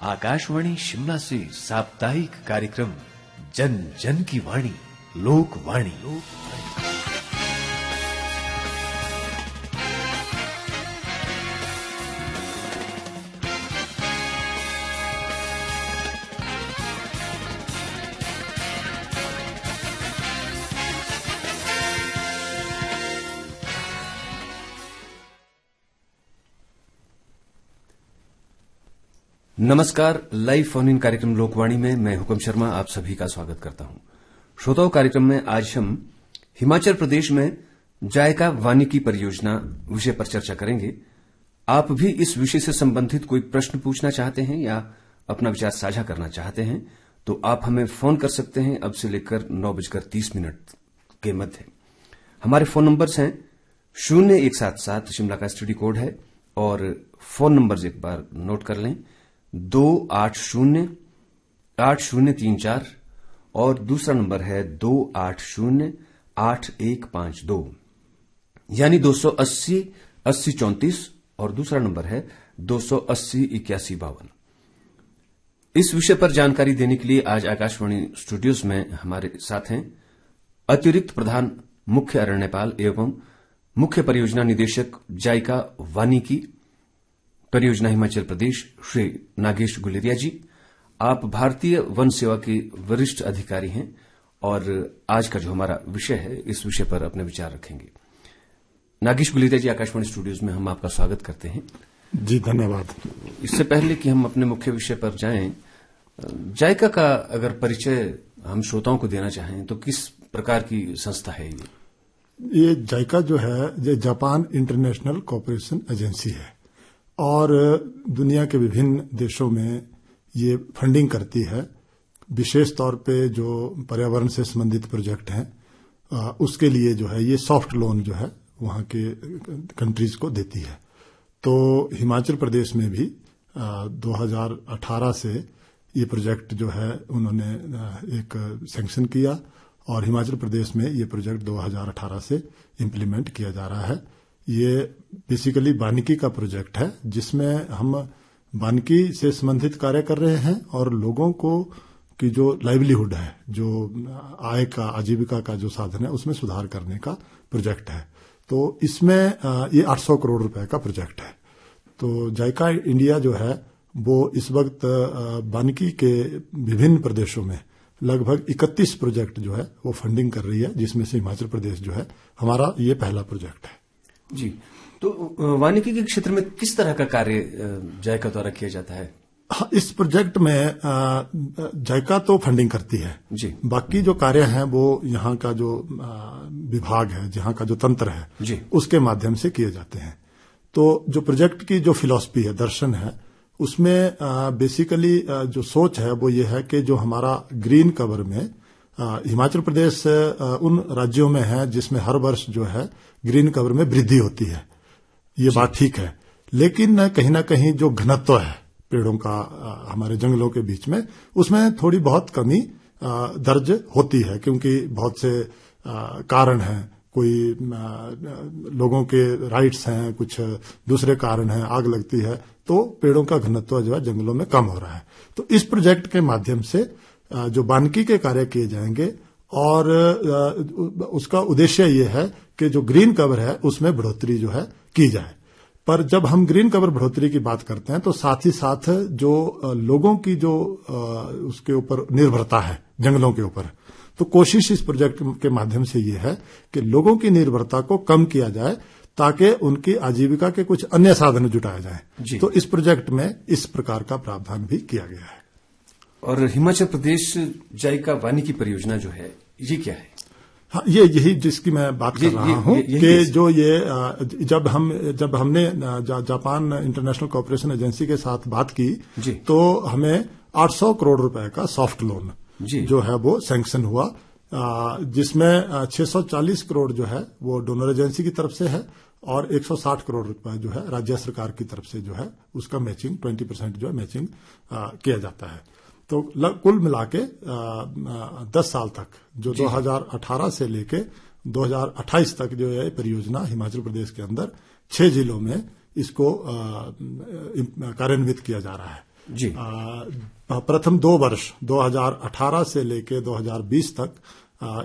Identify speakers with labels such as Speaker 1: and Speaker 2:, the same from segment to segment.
Speaker 1: आकाशवाणी शिमला से साप्ताहिक कार्यक्रम जन जन की वाणी लोकवाणी। नमस्कार। लाइव फोन इन कार्यक्रम लोकवाणी में मैं हुकम शर्मा आप सभी का स्वागत करता हूं। श्रोताओं, कार्यक्रम में आज हम हिमाचल प्रदेश में जायका वानिकी परियोजना विषय पर चर्चा करेंगे। आप भी इस विषय से संबंधित कोई प्रश्न पूछना चाहते हैं या अपना विचार साझा करना चाहते हैं तो आप हमें फोन कर सकते हैं अब से लेकर 9:30 के मध्य। हमारे फोन नंबर्स हैं 0177 शिमला का स्टडी कोड है और फोन नंबर्स एक बार नोट कर लें 2808034 और दूसरा नंबर है 2808152 यानी 280 80 34 और दूसरा नंबर है 280 81 52। इस विषय पर जानकारी देने के लिए आज आकाशवाणी स्टूडियोज में हमारे साथ हैं अतिरिक्त प्रधान मुख्य अरण्यपाल एवं मुख्य परियोजना निदेशक जायका वानिकी परियोजना हिमाचल प्रदेश श्री नागेश गुलेरिया जी। आप भारतीय वन सेवा के वरिष्ठ अधिकारी हैं और आज का जो हमारा विषय है इस विषय पर अपने विचार रखेंगे। नागेश गुलेरिया जी, आकाशवाणी स्टूडियोज में हम आपका स्वागत करते हैं।
Speaker 2: जी धन्यवाद।
Speaker 1: इससे पहले कि हम अपने मुख्य विषय पर जाएं, जायका का अगर परिचय हम श्रोताओं को देना चाहें तो किस प्रकार की संस्था है
Speaker 2: ये जायका जो है ये जापान इंटरनेशनल कोऑपरेशन एजेंसी है और दुनिया के विभिन्न देशों में ये फंडिंग करती है। विशेष तौर पे जो पर्यावरण से संबंधित प्रोजेक्ट हैं उसके लिए जो है ये सॉफ्ट लोन जो है वहां के कंट्रीज को देती है। तो हिमाचल प्रदेश में भी 2018 से ये प्रोजेक्ट जो है उन्होंने एक सैंक्शन किया और हिमाचल प्रदेश में ये प्रोजेक्ट 2018 से इम्प्लीमेंट किया जा रहा है। ये बेसिकली वानिकी का प्रोजेक्ट है जिसमें हम वानिकी से संबंधित कार्य कर रहे हैं और लोगों को की जो लाइवलीहुड है, जो आय का आजीविका का जो साधन है उसमें सुधार करने का प्रोजेक्ट है। तो इसमें ये 800 करोड़ रुपए का प्रोजेक्ट है। तो जायका इंडिया जो है वो इस वक्त वानिकी के विभिन्न प्रदेशों में लगभग 31 प्रोजेक्ट जो है वो फंडिंग कर रही है, जिसमें से हिमाचल प्रदेश जो है हमारा ये पहला प्रोजेक्ट है।
Speaker 1: जी, तो वानिकी के क्षेत्र में किस तरह का कार्य जायका द्वारा किया जाता है?
Speaker 2: हाँ, इस प्रोजेक्ट में जायका तो फंडिंग करती है
Speaker 1: जी।
Speaker 2: बाकी जो कार्य हैं वो यहाँ का जो विभाग है, जहाँ का जो तंत्र है
Speaker 1: जी,
Speaker 2: उसके माध्यम से किए जाते हैं। तो जो प्रोजेक्ट की जो फिलॉसफी है, दर्शन है, उसमें बेसिकली जो सोच है वो ये है कि जो हमारा ग्रीन कवर में हिमाचल प्रदेश उन राज्यों में है जिसमें हर वर्ष जो है ग्रीन कवर में वृद्धि होती है, ये बात ठीक है। लेकिन कहीं ना कहीं जो घनत्व है पेड़ों का हमारे जंगलों के बीच में, उसमें थोड़ी बहुत कमी दर्ज होती है क्योंकि बहुत से कारण हैं। कोई लोगों के राइट्स हैं, कुछ दूसरे कारण हैं, आग लगती है, तो पेड़ों का घनत्व जो है जंगलों में कम हो रहा है। तो इस प्रोजेक्ट के माध्यम से जो वानिकी के कार्य किए जाएंगे और उसका उद्देश्य ये है कि जो ग्रीन कवर है उसमें बढ़ोतरी जो है की जाए। पर जब हम ग्रीन कवर बढ़ोतरी की बात करते हैं तो साथ ही साथ जो लोगों की जो उसके ऊपर निर्भरता है जंगलों के ऊपर, तो कोशिश इस प्रोजेक्ट के माध्यम से ये है कि लोगों की निर्भरता को कम किया जाए ताकि उनकी आजीविका के कुछ अन्य साधन जुटाए जाएं। तो इस प्रोजेक्ट में इस प्रकार का प्रावधान भी किया गया है।
Speaker 1: और हिमाचल प्रदेश जायका वानिकी परियोजना जो है ये क्या है?
Speaker 2: हाँ, ये यही जिसकी मैं बात कर रहा हूँ कि जो ये जब हमने जापान इंटरनेशनल कोऑपरेशन एजेंसी के साथ बात की तो हमें 800 करोड़ रुपए का सॉफ्ट लोन जो है वो सैंक्शन हुआ, जिसमें 640 करोड़ जो है वो डोनर एजेंसी की तरफ से है और 160 करोड़ रुपए जो है राज्य सरकार की तरफ से जो है उसका मैचिंग 20% जो है मैचिंग किया जाता है। तो कुल मिला के 10 साल तक जो 2018 से लेके 2028 तक जो है परियोजना हिमाचल प्रदेश के अंदर 6 जिलों में इसको कार्यान्वित किया जा रहा है।
Speaker 1: जी।
Speaker 2: प्रथम 2 वर्ष 2018 से लेके 2020 तक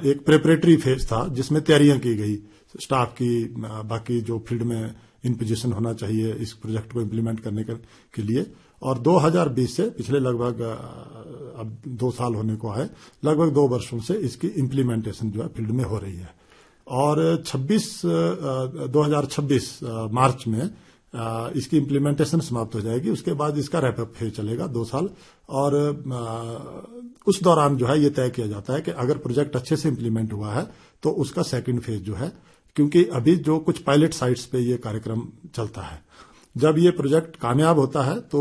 Speaker 2: एक प्रिपरेटरी फेज था जिसमें तैयारियां की गई स्टाफ की, बाकी जो फील्ड में इन पोजीशन होना चाहिए इस प्रोजेक्ट को इम्प्लीमेंट करने के लिए। और 2020 से पिछले लगभग अब 2 साल होने को है, लगभग 2 वर्षों से इसकी इम्प्लीमेंटेशन जो है फील्ड में हो रही है। और 2026 मार्च में इसकी इम्प्लीमेंटेशन समाप्त हो जाएगी। उसके बाद इसका रैपअप फेज चलेगा 2 साल। और उस दौरान जो है ये तय किया जाता है कि अगर प्रोजेक्ट अच्छे से इम्प्लीमेंट हुआ है तो उसका सेकंड फेज जो है, क्योंकि अभी जो कुछ पायलट साइट्स पे ये कार्यक्रम चलता है, जब ये प्रोजेक्ट कामयाब होता है तो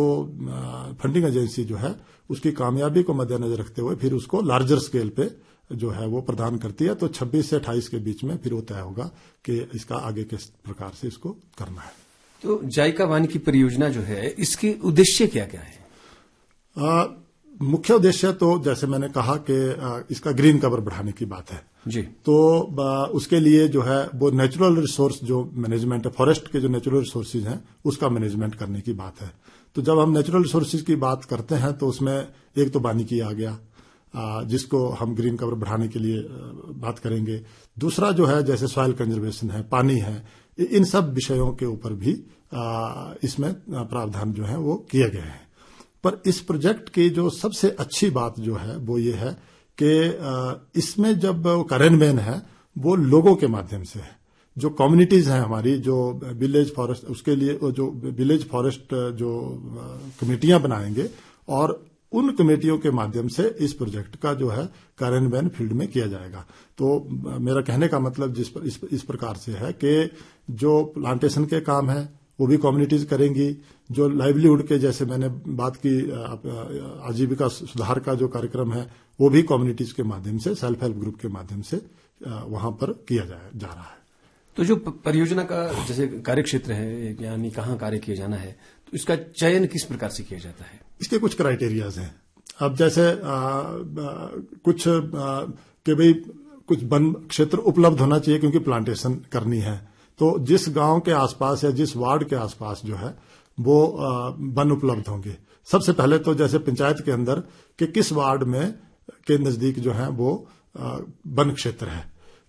Speaker 2: फंडिंग एजेंसी जो है उसकी कामयाबी को मद्देनजर रखते हुए फिर उसको लार्जर स्केल पे जो है वो प्रदान करती है। तो 26 से 28 के बीच में फिर वो तय होगा कि इसका आगे किस प्रकार से इसको करना है।
Speaker 1: तो जायका वानिकी परियोजना जो है इसके उद्देश्य क्या क्या है?
Speaker 2: मुख्य उद्देश्य तो जैसे मैंने कहा कि इसका ग्रीन कवर बढ़ाने की बात है
Speaker 1: जी।
Speaker 2: तो उसके लिए जो है वो नेचुरल रिसोर्स जो मैनेजमेंट है, फॉरेस्ट के जो नेचुरल रिसोर्सेज हैं उसका मैनेजमेंट करने की बात है। तो जब हम नेचुरल रिसोर्सेज की बात करते हैं तो उसमें एक तो वानिकी आ गया, जिसको हम ग्रीन कवर बढ़ाने के लिए बात करेंगे। दूसरा जो है जैसे सॉइल कंजर्वेशन है, पानी है, इन सब विषयों के ऊपर भी इसमें प्रावधान जो है वो किए गए हैं। पर इस प्रोजेक्ट की जो सबसे अच्छी बात जो है वो ये है कि इसमें जब कार्यान्वयन है वो लोगों के माध्यम से है। जो कम्युनिटीज हैं हमारी, जो विलेज फॉरेस्ट, उसके लिए जो विलेज फॉरेस्ट जो कमेटियां बनाएंगे और उन कमेटियों के माध्यम से इस प्रोजेक्ट का जो है कार्यान्वयन फील्ड में किया जाएगा। तो मेरा कहने का मतलब इस प्रकार से है कि जो प्लांटेशन के काम है वो भी कम्युनिटीज करेंगी। जो लाइवलीहुड के जैसे मैंने बात की आजीविका सुधार का जो कार्यक्रम है वो भी कम्युनिटीज के माध्यम से, सेल्फ हेल्प ग्रुप के माध्यम से वहां पर किया जा रहा है।
Speaker 1: तो जो परियोजना का जैसे कार्य क्षेत्र है, यानी कहाँ कार्य किया जाना है, तो इसका चयन किस प्रकार से किया जाता है?
Speaker 2: इसके कुछ क्राइटेरियाज हैं। अब जैसे कुछ कि भाई कुछ वन क्षेत्र उपलब्ध होना चाहिए क्योंकि प्लांटेशन करनी है। तो जिस गांव के आसपास या जिस वार्ड के आसपास जो है वो वन उपलब्ध होंगे। सबसे पहले तो जैसे पंचायत के अंदर कि किस वार्ड में के नजदीक जो है वो वन क्षेत्र है।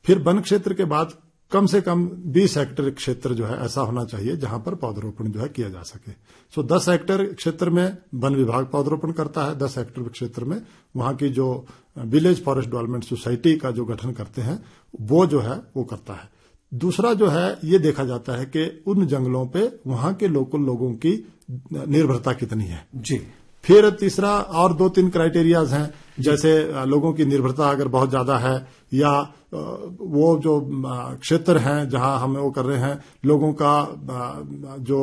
Speaker 2: फिर वन क्षेत्र के बाद कम से कम 20 हेक्टेयर क्षेत्र जो है ऐसा होना चाहिए जहां पर पौधरोपण जो है किया जा सके। सो 10 हेक्टेयर क्षेत्र में वन विभाग पौधरोपण करता है। 10 हेक्टेयर क्षेत्र में वहां की जो विलेज फॉरेस्ट डेवलपमेंट सोसाइटी का जो गठन करते हैं वो जो है वो करता है। दूसरा जो है ये देखा जाता है कि उन जंगलों पे वहां के लोकल लोगों की निर्भरता कितनी है
Speaker 1: जी।
Speaker 2: फिर तीसरा और 2-3 क्राइटेरियाज हैं, जैसे लोगों की निर्भरता अगर बहुत ज्यादा है या वो जो क्षेत्र हैं जहां हम वो कर रहे हैं लोगों का जो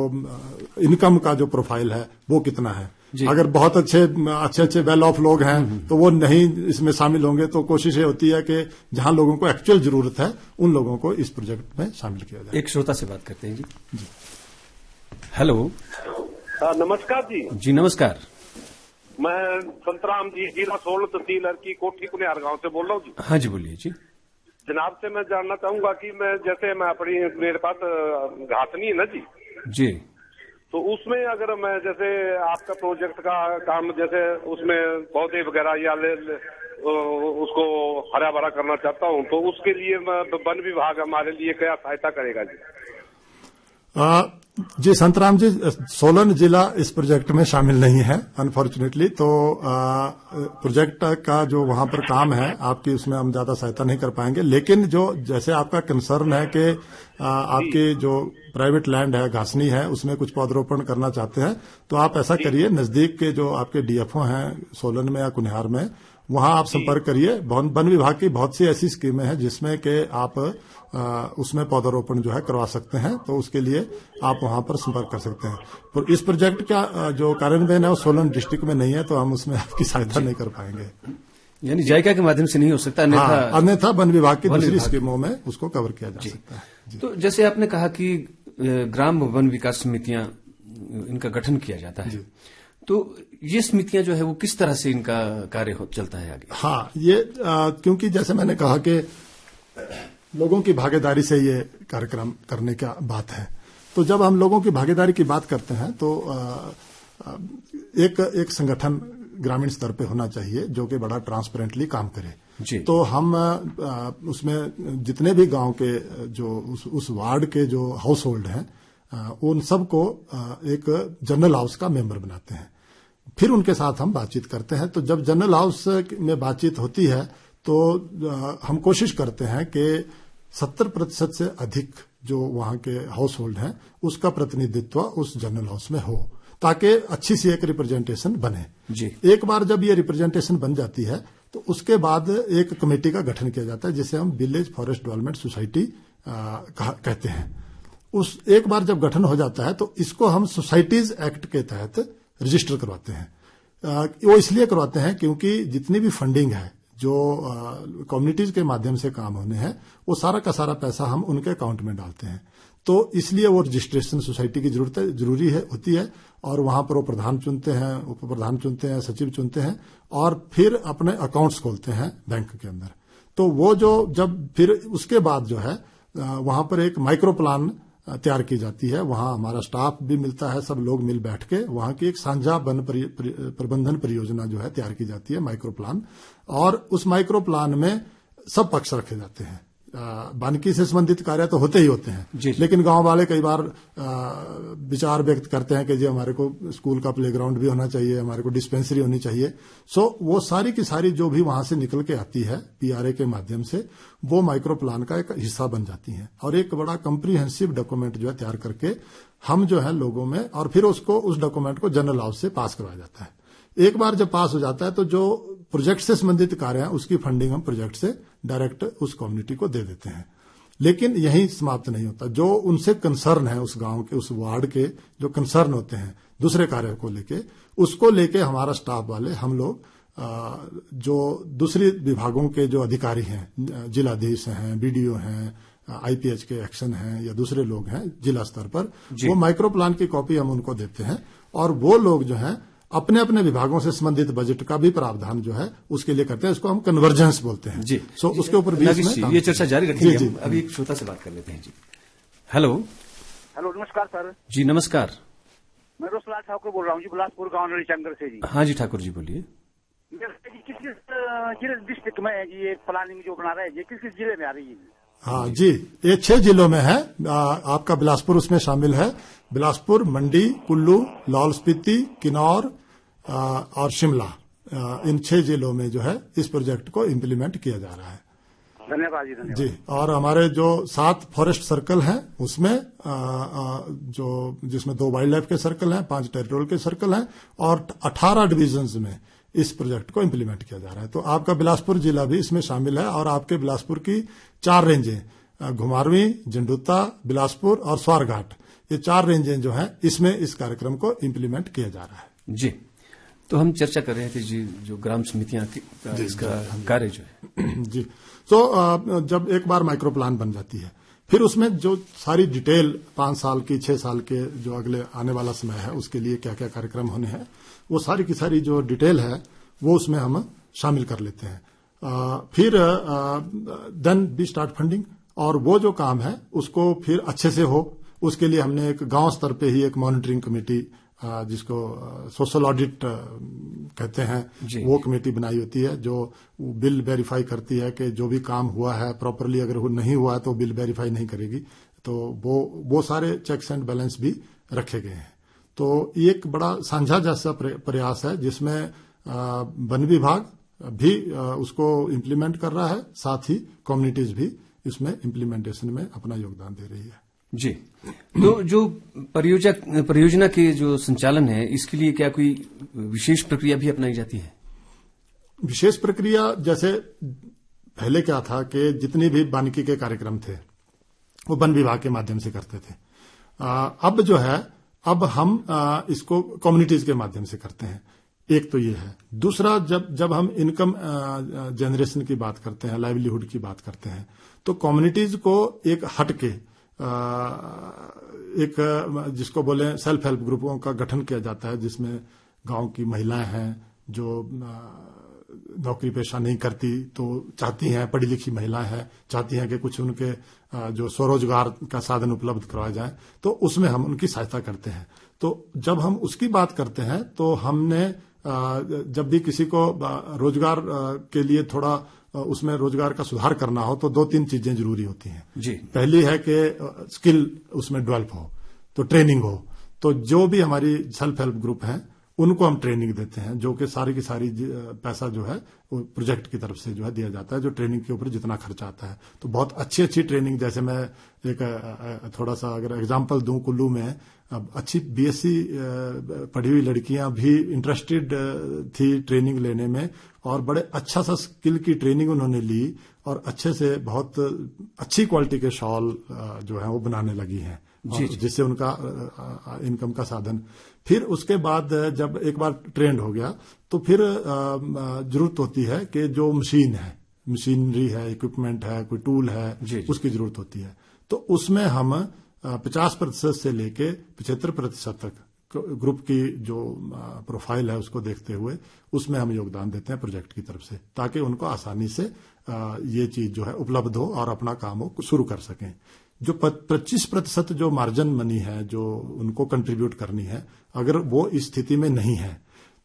Speaker 2: इनकम का जो प्रोफाइल है वो कितना है। अगर बहुत अच्छे वेल ऑफ लोग हैं तो वो नहीं इसमें शामिल होंगे। तो कोशिश ये होती है कि जहां लोगों को एक्चुअल जरूरत है उन लोगों को इस प्रोजेक्ट में शामिल किया जाए।
Speaker 1: एक श्रोता से बात करते हैं जी। हेलो।
Speaker 3: नमस्कार जी।
Speaker 1: जी नमस्कार।
Speaker 3: मैं संतराम जी, जिला सोलन, तहसील की कोठी कुनियार गांव से बोल रहा हूँ जी।
Speaker 1: हाँ जी बोलिए जी।
Speaker 3: जनाब से मैं जानना चाहूंगा कि मैं अपनी मेरे पास घासनी है ना जी
Speaker 1: जी,
Speaker 3: तो उसमें अगर मैं जैसे आपका प्रोजेक्ट का काम जैसे उसमें पौधे वगैरह या उसको हरा भरा करना चाहता हूँ तो उसके लिए वन विभाग हमारे लिए क्या सहायता करेगा जी?
Speaker 2: जी संतराम जी, सोलन जिला इस प्रोजेक्ट में शामिल नहीं है अनफॉर्चुनेटली। तो प्रोजेक्ट का जो वहां पर काम है आपकी उसमें हम ज्यादा सहायता नहीं कर पाएंगे। लेकिन जो जैसे आपका कंसर्न है कि आपकी जो प्राइवेट लैंड है, घासनी है, उसमें कुछ पौधरोपण करना चाहते हैं तो आप ऐसा करिए, नजदीक के जो आपके डीएफओ हैं सोलन में या कुनिहार में, वहां आप संपर्क करिए। वन विभाग की बहुत सी ऐसी स्कीमें हैं जिसमें कि आप उसमें पौधारोपण जो है करवा सकते हैं। तो उसके लिए आप वहां पर संपर्क कर सकते हैं। पर इस प्रोजेक्ट का जो कार्यान्वयन है वो सोलन डिस्ट्रिक्ट में नहीं है तो हम उसमें आपकी सहायता नहीं कर पाएंगे।
Speaker 1: यानी जायका के माध्यम से नहीं हो सकता,
Speaker 2: अन्यथा वन विभाग की दूसरी स्कीमों में उसको कवर किया जा सकता है।
Speaker 1: तो जैसे आपने कहा कि ग्राम वन विकास समितियां, इनका गठन किया जाता है, तो ये समितियां जो है वो किस तरह से इनका कार्य चलता है आगे?
Speaker 2: हाँ, ये क्योंकि जैसे मैंने कहा कि लोगों की भागीदारी से ये कार्यक्रम करने का बात है। तो जब हम लोगों की भागीदारी की बात करते हैं तो एक संगठन ग्रामीण स्तर पे होना चाहिए जो कि बड़ा ट्रांसपेरेंटली काम करे।
Speaker 1: जी।
Speaker 2: तो हम उसमें जितने भी गांव के जो उस वार्ड के जो हाउस होल्ड हैं उन सबको एक जनरल हाउस का मेंबर बनाते हैं। फिर उनके साथ हम बातचीत करते हैं। तो जब जनरल हाउस में बातचीत होती है तो हम कोशिश करते हैं कि 70% से अधिक जो वहां के हाउस होल्ड हैं उसका प्रतिनिधित्व उस जनरल हाउस में हो, ताकि अच्छी सी एक रिप्रेजेंटेशन बने।
Speaker 1: जी।
Speaker 2: एक बार जब ये रिप्रेजेंटेशन बन जाती है तो उसके बाद एक कमेटी का गठन किया जाता है जिसे हम विलेज फॉरेस्ट डेवलपमेंट सोसाइटी कहते हैं। उस एक बार जब गठन हो जाता है तो इसको हम सोसाइटीज एक्ट के तहत रजिस्टर करवाते हैं। वो इसलिए करवाते हैं क्योंकि जितनी भी फंडिंग है जो कम्युनिटीज के माध्यम से काम होने हैं वो सारा का सारा पैसा हम उनके अकाउंट में डालते हैं। तो इसलिए वो रजिस्ट्रेशन सोसाइटी की जरूरी है होती है और वहां पर वो प्रधान चुनते हैं, उप प्रधान चुनते हैं, सचिव चुनते हैं और फिर अपने अकाउंट्स खोलते हैं बैंक के अंदर। तो वो जो जब फिर उसके बाद जो है वहां पर एक माइक्रो प्लान तैयार की जाती है। वहां हमारा स्टाफ भी मिलता है, सब लोग मिल बैठ के वहां की एक साझा वन प्रबंधन परियोजना जो है तैयार की जाती है, माइक्रो प्लान। और उस माइक्रो प्लान में सब पक्ष रखे जाते हैं। वानिकी से संबंधित कार्य तो होते ही होते हैं, लेकिन गांव वाले कई बार विचार व्यक्त करते हैं कि जी हमारे को स्कूल का प्लेग्राउंड भी होना चाहिए, हमारे को डिस्पेंसरी होनी चाहिए। सो वो सारी की सारी जो भी वहां से निकल के आती है पीआरए के माध्यम से वो माइक्रो प्लान का एक हिस्सा बन जाती है और एक बड़ा कंप्रीहेंसिव डॉक्यूमेंट जो है तैयार करके हम जो है लोगों में, और फिर उसको उस डॉक्यूमेंट को जनरल हाउस से पास करवाया जाता है। एक बार जब पास हो जाता है तो जो प्रोजेक्ट से संबंधित कार्य है उसकी फंडिंग हम प्रोजेक्ट से डायरेक्ट उस कम्युनिटी को दे देते हैं। लेकिन यही समाप्त नहीं होता। जो उनसे कंसर्न है, उस गांव के, उस वार्ड के जो कंसर्न होते हैं दूसरे कार्य को लेके, उसको लेके हमारा स्टाफ वाले, हम लोग जो दूसरी विभागों के जो अधिकारी हैं, जिलाधीश हैं, बीडीओ हैं, आईपीएच के एक्शन हैं या दूसरे लोग हैं जिला स्तर पर, वो माइक्रो प्लान की कॉपी हम उनको देते हैं और वो लोग जो है अपने अपने विभागों से संबंधित बजट का भी प्रावधान जो है उसके लिए करते हैं। इसको हम कन्वर्जेंस बोलते हैं।
Speaker 1: जी।
Speaker 2: सो उसके ऊपर भी
Speaker 1: ये चर्चा जारी रखेंगे। हम अभी एक श्रोता से बात कर लेते हैं। जी, हेलो।
Speaker 4: हेलो, नमस्कार सर।
Speaker 1: जी नमस्कार।
Speaker 4: मैं रोसलाल ठाकुर बोल रहा हूँ जी, बिलासपुर गांव नरीचंगर से जी।
Speaker 1: हाँ जी ठाकुर जी बोलिए।
Speaker 4: किस डिस्ट्रिक्ट में है जी ये प्लानिंग जो बना रहे हैं, किस किस जिले में आ रही है?
Speaker 2: हाँ जी, ये 6 जिलों में है। आपका बिलासपुर उसमें शामिल है। बिलासपुर, मंडी, कुल्लू, लाहौल स्पीति, किन्नौर और शिमला, इन 6 जिलों में जो है इस प्रोजेक्ट को इम्प्लीमेंट किया जा रहा है।
Speaker 4: धन्यवाद जी, धन्यवाद
Speaker 2: जी। और हमारे जो 7 फॉरेस्ट सर्कल हैं उसमें जो जिसमें 2 वाइल्ड लाइफ के सर्कल हैं, 5 टेरिटोरियल के सर्कल हैं और 18 डिविजन्स में इस प्रोजेक्ट को इम्प्लीमेंट किया जा रहा है। तो आपका बिलासपुर जिला भी इसमें शामिल है और आपके बिलासपुर की 4 रेंजें, घुमारवीं, जंडूता, बिलासपुर और स्वारघाट, ये 4 रेंजें जो हैं इसमें इस कार्यक्रम को इम्प्लीमेंट किया जा रहा है।
Speaker 1: जी। तो हम चर्चा कर रहे थे जी जो ग्राम समितियां इसका कार्य जो है।
Speaker 2: जी। तो जब एक बार माइक्रो प्लान बन जाती है फिर उसमें जो सारी डिटेल 5 साल की, 6 साल के जो अगले आने वाला समय है उसके लिए क्या क्या कार्यक्रम होने हैं, वो सारी की सारी जो डिटेल है वो उसमें हम शामिल कर लेते हैं। फिर देन वी स्टार्ट फंडिंग, और वो जो काम है उसको फिर अच्छे से हो उसके लिए हमने एक गांव स्तर पे ही एक मॉनिटरिंग कमेटी, जिसको सोशल ऑडिट कहते हैं, वो कमेटी बनाई होती है जो बिल वेरीफाई करती है कि जो भी काम हुआ है प्रॉपरली, अगर वो नहीं हुआ है तो बिल वेरीफाई नहीं करेगी। तो वो सारे चेक्स एंड बैलेंस भी रखे गए हैं। तो ये एक बड़ा साझा जैसा प्रयास है जिसमें वन विभाग भी उसको इम्प्लीमेंट कर रहा है, साथ ही कम्युनिटीज भी इसमें इम्प्लीमेंटेशन में अपना योगदान दे रही है।
Speaker 1: जी। तो जो परियोजना के जो संचालन है इसके लिए क्या कोई विशेष प्रक्रिया भी अपनाई जाती है?
Speaker 2: विशेष प्रक्रिया जैसे पहले क्या था कि जितनी भी वानिकी के कार्यक्रम थे वो वन विभाग के माध्यम से करते थे। अब जो है अब हम इसको कम्युनिटीज के माध्यम से करते हैं। एक तो ये है। दूसरा, जब हम इनकम जनरेशन की बात करते हैं, लाइवलीहुड की बात करते हैं, तो कम्युनिटीज को एक हटके एक जिसको बोले सेल्फ हेल्प ग्रुपों का गठन किया जाता है, जिसमें गांव की महिलाएं हैं जो नौकरी पेशा नहीं करती, तो चाहती हैं, पढ़ी लिखी महिलाएं हैं, चाहती हैं कि कुछ उनके जो स्वरोजगार का साधन उपलब्ध करवाया जाए, तो उसमें हम उनकी सहायता करते हैं। तो जब हम उसकी बात करते हैं तो हमने जब भी किसी को रोजगार के लिए थोड़ा उसमें रोजगार का सुधार करना हो तो 2-3 चीजें जरूरी होती हैं
Speaker 1: जी।
Speaker 2: पहली है कि स्किल उसमें डेवलप हो, तो ट्रेनिंग हो। तो जो भी हमारी सेल्फ हेल्प ग्रुप है उनको हम ट्रेनिंग देते हैं, जो कि सारी की सारी पैसा जो है वो प्रोजेक्ट की तरफ से जो है दिया जाता है, जो ट्रेनिंग के ऊपर जितना खर्चा आता है। तो बहुत अच्छी ट्रेनिंग, जैसे मैं एक थोड़ा सा अगर एग्जांपल दूं, कुल्लू में अच्छी बीएससी पढ़ी हुई लड़कियां भी इंटरेस्टेड थी ट्रेनिंग लेने में, और बड़े अच्छा सा स्किल की ट्रेनिंग उन्होंने ली और अच्छे से बहुत अच्छी क्वालिटी के शॉल जो है वो बनाने लगी हैं, जिससे उनका इनकम का साधन। फिर उसके बाद जब एक बार ट्रेंड हो गया तो फिर जरूरत होती है कि जो मशीन है, मशीनरी है, इक्विपमेंट है, कोई टूल है, उसकी जरूरत होती है। तो उसमें हम 50% से लेके 75% तक ग्रुप की जो प्रोफाइल है उसको देखते हुए उसमें हम योगदान देते हैं प्रोजेक्ट की तरफ से, ताकि उनको आसानी से ये चीज जो है उपलब्ध हो और अपना काम हो शुरू कर सकें। जो 25% जो मार्जिन मनी है जो उनको कंट्रीब्यूट करनी है, अगर वो इस स्थिति में नहीं है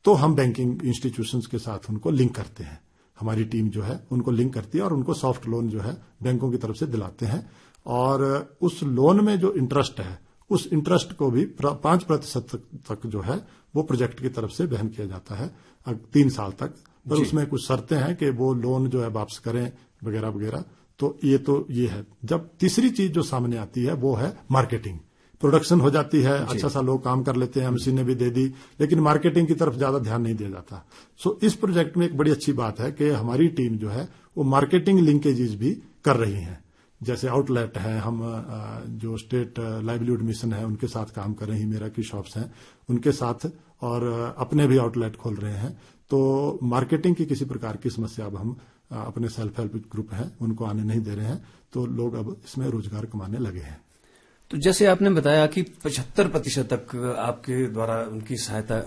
Speaker 2: तो हम बैंकिंग इंस्टीट्यूशंस के साथ उनको लिंक करते हैं। हमारी टीम जो है उनको लिंक करती है और उनको सॉफ्ट लोन जो है बैंकों की तरफ से दिलाते हैं, और उस लोन में जो इंटरेस्ट है उस इंटरेस्ट को भी 5% तक जो है वो प्रोजेक्ट की तरफ से वहन किया जाता है 3 साल तक। पर उसमें कुछ शर्तें हैं कि वो लोन जो है वापस करें वगैरह वगैरह। तो ये है। जब तीसरी चीज जो सामने आती है वो है मार्केटिंग। प्रोडक्शन हो जाती है, अच्छा सा लोग काम कर लेते हैं, मशीनें भी दे दी, लेकिन मार्केटिंग की तरफ ज्यादा ध्यान नहीं दिया जाता। सो इस प्रोजेक्ट में एक बड़ी अच्छी बात है कि हमारी टीम जो है वो मार्केटिंग लिंकेजेस भी कर रही है। जैसे आउटलेट है, हम जो स्टेट लाइवलीहुड मिशन है उनके साथ काम कर रहे हैं, मेरा की शॉप्स हैं उनके साथ, और अपने भी आउटलेट खोल रहे हैं। तो मार्केटिंग की किसी प्रकार की समस्या अब हम अपने सेल्फ हेल्प ग्रुप हैं उनको आने नहीं दे रहे हैं, तो लोग अब इसमें रोजगार कमाने लगे हैं।
Speaker 1: तो जैसे आपने बताया कि 75% तक आपके द्वारा उनकी सहायता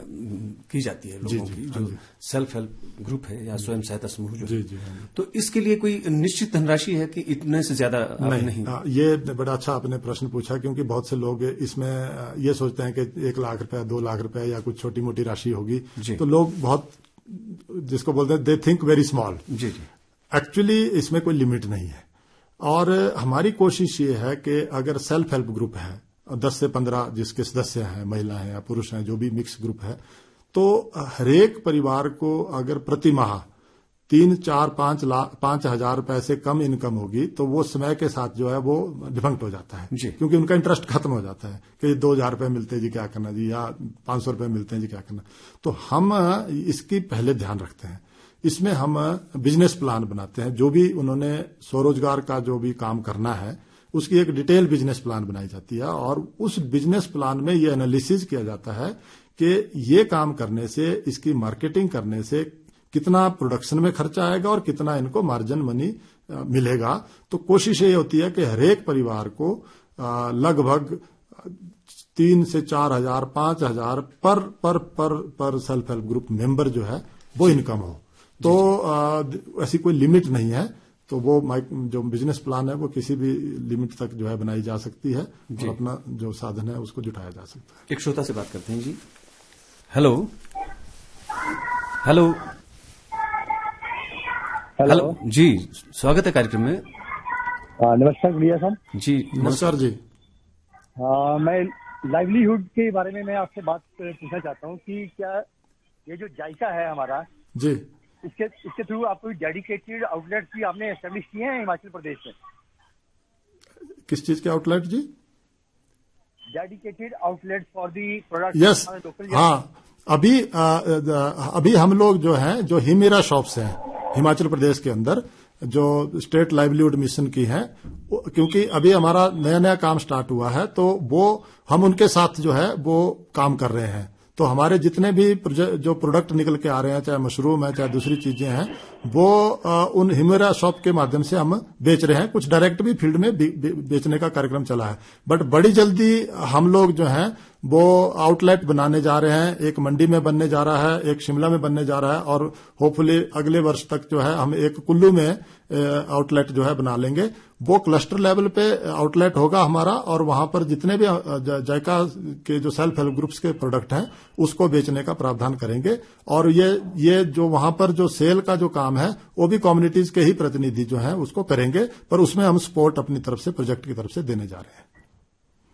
Speaker 1: की जाती है लोगों की, जो सेल्फ हेल्प ग्रुप है या स्वयं सहायता समूह जो है। तो इसके लिए कोई निश्चित धनराशि है कि इतने से ज्यादा नहीं?
Speaker 2: ये बड़ा अच्छा आपने प्रश्न पूछा, क्योंकि बहुत से लोग इसमें ये सोचते हैं कि 1 लाख रुपया 2 लाख रुपया या कुछ छोटी मोटी राशि होगी, तो लोग बहुत जिसको बोलते हैं they think very small. Actually इसमें कोई लिमिट नहीं है, और हमारी कोशिश ये है कि अगर सेल्फ हेल्प ग्रुप है 10 से 15 जिसके सदस्य हैं, महिला हैं या पुरुष हैं, जो भी मिक्स ग्रुप है, तो हरेक परिवार को अगर प्रति माह 3, 4, 5 हजार रुपए से कम इनकम होगी तो वो समय के साथ जो है वो डिफंक्ट हो जाता है, क्योंकि उनका इंटरेस्ट खत्म हो जाता है कि 2,000 रुपए मिलते हैं जी क्या करना जी, या 500 रुपए मिलते हैं जी क्या करना। तो हम इसकी पहले ध्यान रखते हैं। इसमें हम बिजनेस प्लान बनाते हैं, जो भी उन्होंने स्वरोजगार का जो भी काम करना है उसकी एक डिटेल बिजनेस प्लान बनाई जाती है, और उस बिजनेस प्लान में ये एनालिसिस किया जाता है कि ये काम करने से, इसकी मार्केटिंग करने से कितना प्रोडक्शन में खर्चा आएगा और कितना इनको मार्जिन मनी मिलेगा। तो कोशिश ये होती है कि हरेक परिवार को लगभग 3 से 4 हजार 5 हजार पर सेल्फ हेल्प ग्रुप मेंबर जो है वो इनकम हो। तो ऐसी कोई लिमिट नहीं है, तो वो जो बिजनेस प्लान है वो किसी भी लिमिट तक जो है बनाई जा सकती है और अपना जो साधन है उसको जुटाया जा सकता है।
Speaker 1: एक श्रोता से बात करते हैं जी। हेलो हेलो हेलो जी, स्वागत है कार्यक्रम में।
Speaker 4: नमस्कार गुड़िया साहब
Speaker 1: जी।
Speaker 2: नमस्कार जी।
Speaker 4: मैं लाइवलीहुड के बारे में मैं आपसे बात पूछना चाहता हूँ कि क्या ये जो जायका है हमारा
Speaker 2: जी,
Speaker 4: इसके थ्रू आप कोई डेडिकेटेड आउटलेट भी आपने एस्टेब्लिश किए हैं हिमाचल प्रदेश में?
Speaker 2: किस चीज के आउटलेट जी?
Speaker 4: Dedicated outlet for the product.
Speaker 2: Yes, हाँ, अभी हम लोग जो हैं, जो ही मेरा शॉप्स हैं हिमाचल प्रदेश के अंदर, जो स्टेट लाइवलीहुड मिशन की हैं, क्योंकि अभी हमारा नया नया काम स्टार्ट हुआ है, तो वो हम उनके साथ जो है वो काम कर रहे हैं। तो हमारे जितने भी जो प्रोडक्ट निकल के आ रहे हैं, चाहे मशरूम है चाहे दूसरी चीजें हैं, वो उन हिमेरा शॉप के माध्यम से हम बेच रहे हैं। कुछ डायरेक्ट भी फील्ड में बेचने का कार्यक्रम चला है, बट बड़ी जल्दी हम लोग जो हैं वो आउटलेट बनाने जा रहे हैं। एक मंडी में बनने जा रहा है, एक शिमला में बनने जा रहा है, और होपफुली अगले वर्ष तक जो है हम एक कुल्लू में आउटलेट जो है बना लेंगे। वो क्लस्टर लेवल पे आउटलेट होगा हमारा, और वहां पर जितने भी जायका के जो सेल्फ हेल्प ग्रुप्स के प्रोडक्ट हैं उसको बेचने का प्रावधान करेंगे। और ये जो वहां पर जो सेल का जो काम है वो भी कम्युनिटीज के ही प्रतिनिधि जो हैं उसको करेंगे, पर उसमें हम सपोर्ट अपनी तरफ से, प्रोजेक्ट की तरफ से देने जा रहे हैं।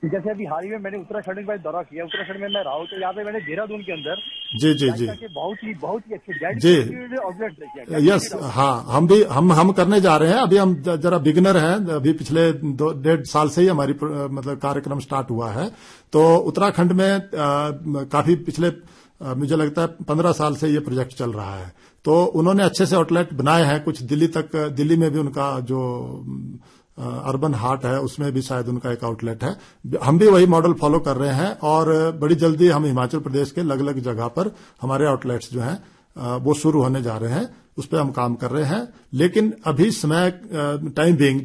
Speaker 4: जैसे अभी हाल ही में मैंने उत्तराखंड का दौरा किया, उत्तराखंड में मैं रहा हूँ, तो यहाँ पे मैंने देहरादून के अंदर
Speaker 2: जी
Speaker 4: बहुत ही अच्छे
Speaker 2: जी
Speaker 4: आउटलेट देखा।
Speaker 2: यस, हाँ, हम करने जा रहे हैं। अभी हम जरा बिगिनर हैं, अभी पिछले 1.5 साल से ही हमारी मतलब कार्यक्रम स्टार्ट हुआ है। तो उत्तराखंड में काफी पिछले मुझे लगता है 15 साल से ये प्रोजेक्ट चल रहा है। तो उन्होंने अच्छे से आउटलेट बनाए हैं, कुछ दिल्ली में भी उनका जो अर्बन हार्ट है उसमें भी शायद उनका एक आउटलेट है। हम भी वही मॉडल फॉलो कर रहे हैं, और बड़ी जल्दी हम हिमाचल प्रदेश के अलग अलग जगह पर हमारे आउटलेट्स जो हैं वो शुरू होने जा रहे हैं। उस पर हम काम कर रहे हैं। लेकिन अभी समय टाइम बीइंग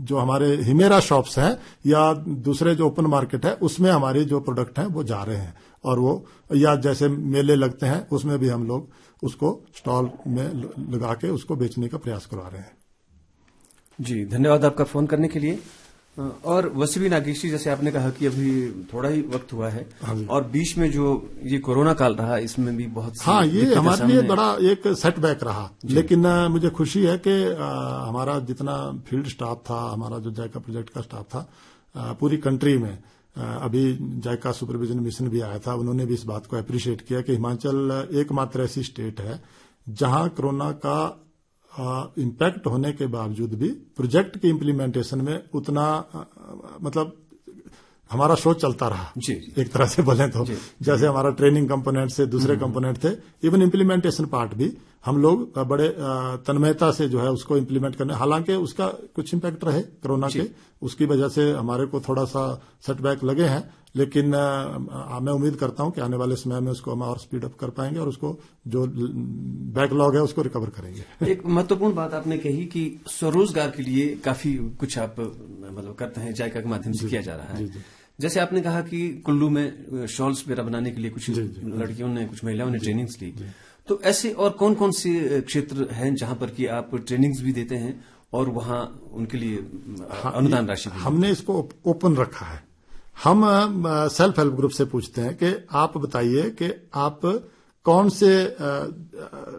Speaker 2: जो हमारे हिमेरा शॉप्स हैं या दूसरे जो ओपन मार्केट है उसमें हमारे जो प्रोडक्ट हैं वो जा रहे हैं, और वो या जैसे मेले लगते हैं उसमें भी हम लोग उसको स्टॉल में लगा के उसको बेचने का प्रयास करवा रहे हैं।
Speaker 1: जी, धन्यवाद आपका फोन करने के लिए। और वसीबी नागेश जी, जैसे आपने कहा कि अभी थोड़ा ही वक्त हुआ है, और बीच में जो ये कोरोना काल रहा इसमें भी बहुत
Speaker 2: हाँ, ये हमारे लिए बड़ा एक सेटबैक रहा। लेकिन मुझे खुशी है कि हमारा जितना फील्ड स्टाफ था, हमारा जो जायका प्रोजेक्ट का स्टाफ था पूरी कंट्री में, अभी जायका सुपरविजन मिशन भी आया था, उन्होंने भी इस बात को अप्रिशिएट किया कि हिमाचल एकमात्र ऐसी स्टेट है जहां कोरोना का इम्पैक्ट होने के बावजूद भी प्रोजेक्ट की इम्प्लीमेंटेशन में उतना मतलब हमारा शो चलता रहा।
Speaker 1: जी।
Speaker 2: एक तरह से बोलें तो जैसे हमारा ट्रेनिंग कंपोनेंट से दूसरे कंपोनेंट थे, इवन इम्प्लीमेंटेशन पार्ट भी हम लोग बड़े तन्मयता से जो है उसको इम्प्लीमेंट करने, हालांकि उसका कुछ इम्पैक्ट रहे कोरोना के, उसकी वजह से हमारे को थोड़ा सा सेटबैक लगे हैं। लेकिन मैं उम्मीद करता हूं कि आने वाले समय में उसको हम और स्पीड अप कर पाएंगे और उसको जो बैकलॉग है उसको रिकवर करेंगे।
Speaker 1: एक महत्वपूर्ण बात आपने कही कि स्वरोजगार के लिए काफी कुछ आप मतलब करते हैं, जायका के माध्यम से किया जा रहा है। जैसे आपने कहा कि कुल्लू में शॉल्स वगैरह बनाने के लिए कुछ लड़कियों ने, कुछ महिलाओं ने ट्रेनिंग्स ली, तो ऐसे और कौन कौन से क्षेत्र हैं जहां पर कि आप ट्रेनिंग्स भी देते हैं और वहां उनके लिए अनुदान राशि?
Speaker 2: हमने इसको ओपन रखा है। हम सेल्फ हेल्प ग्रुप से पूछते हैं कि आप बताइए कि आप कौन से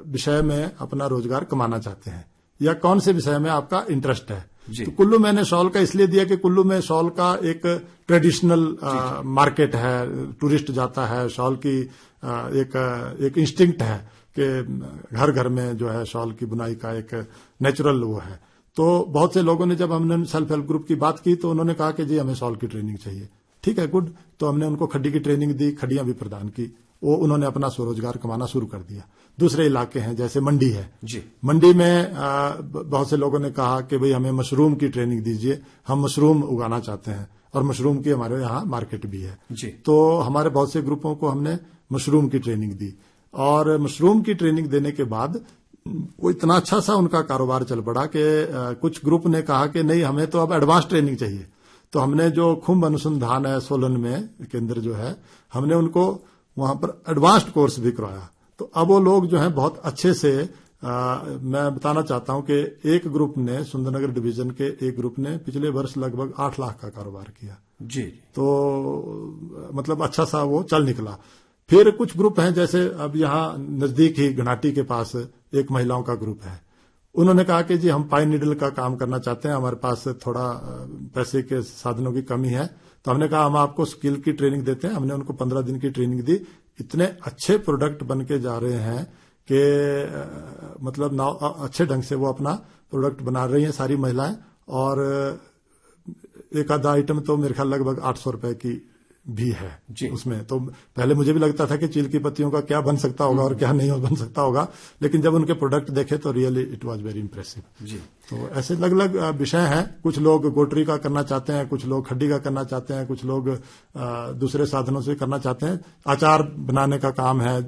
Speaker 2: विषय में अपना रोजगार कमाना चाहते हैं या कौन से विषय में आपका इंटरेस्ट है। तो कुल्लू मैंने शॉल का इसलिए दिया कि कुल्लू में शॉल का एक ट्रेडिशनल मार्केट है, टूरिस्ट जाता है, शॉल की एक इंस्टिंक्ट है कि घर घर में जो है शॉल की बुनाई का एक नेचुरल वो है। तो बहुत से लोगों ने, जब हमने सेल्फ हेल्प ग्रुप की बात की तो उन्होंने कहा कि जी हमें शॉल की ट्रेनिंग चाहिए। ठीक है, गुड। तो हमने उनको खड्डी की ट्रेनिंग दी, खड्डियां भी प्रदान की, वो उन्होंने अपना स्वरोजगार कमाना शुरू कर दिया। दूसरे इलाके हैं जैसे मंडी है जी, मंडी में बहुत से लोगों ने कहा कि भाई हमें मशरूम की ट्रेनिंग दीजिए, हम मशरूम उगाना चाहते हैं और मशरूम की हमारे यहाँ मार्केट भी है जी। तो हमारे बहुत से ग्रुपों को हमने मशरूम की ट्रेनिंग दी, और मशरूम की ट्रेनिंग देने के बाद वो इतना अच्छा सा उनका कारोबार चल पड़ा कि कुछ ग्रुप ने कहा कि नहीं, हमें तो अब एडवांस ट्रेनिंग चाहिए। तो हमने जो खुम्ब अनुसंधान है सोलन में केंद्र जो है, हमने उनको वहां पर एडवांस्ड कोर्स भी करवाया। तो अब वो लोग जो है बहुत अच्छे से मैं बताना चाहता हूं कि एक ग्रुप ने, सुंदरनगर डिवीजन के एक ग्रुप ने पिछले वर्ष लगभग 8 लाख का कारोबार किया जी। तो मतलब अच्छा सा वो चल निकला। फिर कुछ ग्रुप हैं जैसे अब यहाँ नजदीक ही घनाटी के पास एक महिलाओं का ग्रुप है, उन्होंने कहा कि जी हम पाइन नीडल का काम करना चाहते हैं, हमारे पास थोड़ा पैसे के साधनों की कमी है। तो हमने कहा हम आपको स्किल की ट्रेनिंग देते हैं। हमने उनको 15 दिन की ट्रेनिंग दी। इतने अच्छे प्रोडक्ट बन के जा रहे हैं कि मतलब अच्छे ढंग से वो अपना प्रोडक्ट बना रही हैं सारी महिलाएं, और एक आधा आइटम तो मेरे ख्याल लगभग 800 रुपए की भी है जी। उसमें तो पहले मुझे भी लगता था कि चील की पत्तियों का क्या बन सकता होगा और क्या नहीं बन सकता होगा, लेकिन जब उनके प्रोडक्ट देखे तो really it was very impressive जी। तो ऐसे अलग अलग विषय हैं। कुछ लोग गोटरी का करना चाहते हैं, कुछ लोग खड्डी का करना चाहते हैं, कुछ लोग दूसरे साधनों से करना चाहते हैं। अचार बनाने का काम है,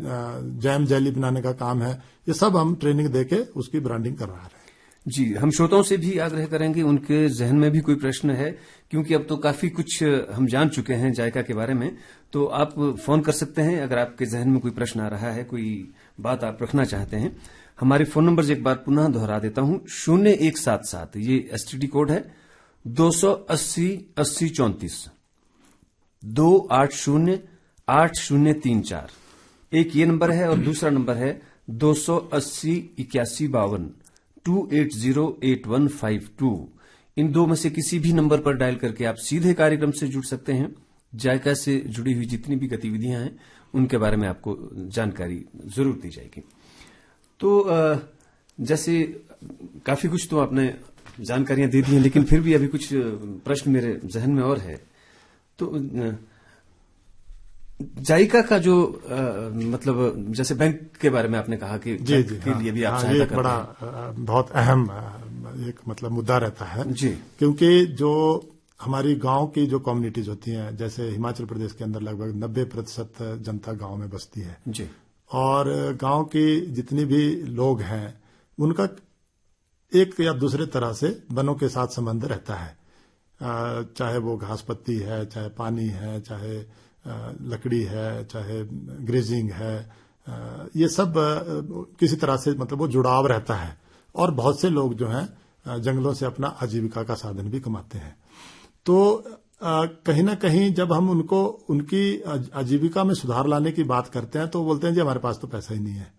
Speaker 2: जैम जेली बनाने का काम है, ये सब हम ट्रेनिंग देके उसकी ब्रांडिंग करवा रहे हैं
Speaker 1: जी, हम श्रोताओं से भी आग्रह करेंगे, उनके जहन में भी कोई प्रश्न है, क्योंकि अब तो काफी कुछ हम जान चुके हैं जायका के बारे में। तो आप फोन कर सकते हैं अगर आपके जहन में कोई प्रश्न आ रहा है, कोई बात आप रखना चाहते हैं। हमारे फोन नंबर एक बार पुनः दोहरा देता हूं, 0177, ये एसटीडी कोड है, 280 80 34, 2808034। एक ये नंबर है और दूसरा नंबर है 280 81 52, 2808152। इन दो में से किसी भी नंबर पर डायल करके आप सीधे कार्यक्रम से जुड़ सकते हैं। जायका से जुड़ी हुई जितनी भी गतिविधियां हैं उनके बारे में आपको जानकारी जरूर दी जाएगी। तो जैसे काफी कुछ तो आपने जानकारियां दे दी हैं, लेकिन फिर भी अभी कुछ प्रश्न मेरे जहन में और है। तो जायका का जो मतलब जैसे बैंक के बारे में आपने कहा कि
Speaker 2: जी जी,
Speaker 1: के लिए भी आप
Speaker 2: ये
Speaker 1: सहायता
Speaker 2: एक
Speaker 1: करते
Speaker 2: बड़ा
Speaker 1: हैं।
Speaker 2: बहुत अहम एक मतलब मुद्दा रहता है
Speaker 1: जी,
Speaker 2: क्योंकि जो हमारी गांव की जो कम्युनिटीज होती हैं, जैसे हिमाचल प्रदेश के अंदर लगभग 90% जनता गांव में बसती है,
Speaker 1: जी,
Speaker 2: और गांव की जितनी भी लोग हैं उनका एक या दूसरे तरह से वनों के साथ संबंध रहता है। चाहे वो घास पत्ती है, चाहे पानी है, चाहे लकड़ी है, चाहे ग्रेजिंग है, ये सब किसी तरह से मतलब वो जुड़ाव रहता है। और बहुत से लोग जो हैं जंगलों से अपना आजीविका का साधन भी कमाते हैं। तो कहीं ना कहीं जब हम उनको उनकी आजीविका में सुधार लाने की बात करते हैं तो बोलते हैं जी हमारे पास तो पैसा ही नहीं है।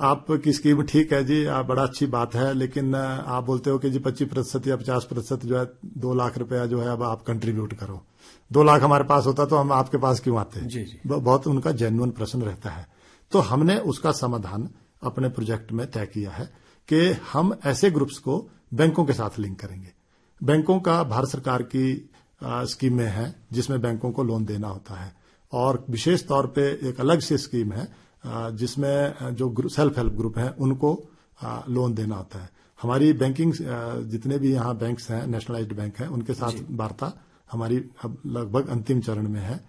Speaker 2: आपकी स्कीम ठीक है जी, बड़ा अच्छी बात है, लेकिन आप बोलते हो कि जी 25% या 50% जो है 2 लाख रुपया जो है अब आप कंट्रीब्यूट करो। 2 लाख हमारे पास होता तो हम आपके पास क्यों आते?
Speaker 1: जी, जी।
Speaker 2: बहुत उनका जेन्युइन प्रश्न रहता है। तो हमने उसका समाधान अपने प्रोजेक्ट में तय किया है कि हम ऐसे ग्रुप्स को बैंकों के साथ लिंक करेंगे। बैंकों का भारत सरकार की स्कीमें हैं जिसमें बैंकों को लोन देना होता है, और विशेष तौर पे एक अलग से स्कीम है जिसमें जो सेल्फ हेल्प ग्रुप हैं उनको लोन देना होता है। हमारी बैंकिंग जितने भी यहाँ बैंक्स हैं, नेशनलाइज्ड बैंक हैं, उनके साथ वार्ता हमारी अब लगभग अंतिम चरण में है,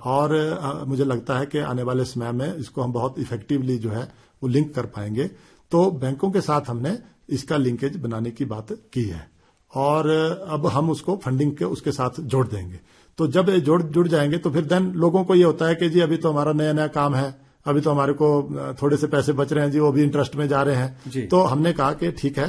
Speaker 2: और मुझे लगता है कि आने वाले समय में इसको हम बहुत इफेक्टिवली जो है वो लिंक कर पाएंगे। तो बैंकों के साथ हमने इसका लिंकेज बनाने की बात की है, और अब हम उसको फंडिंग के उसके साथ जोड़ देंगे। तो जब ये जुड़ जाएंगे तो फिर देन लोगों को ये होता है कि जी अभी तो हमारा नया नया काम है, अभी तो हमारे को थोड़े से पैसे बच रहे हैं जी, वो भी इंटरेस्ट में जा रहे हैं। तो हमने कहा कि ठीक है,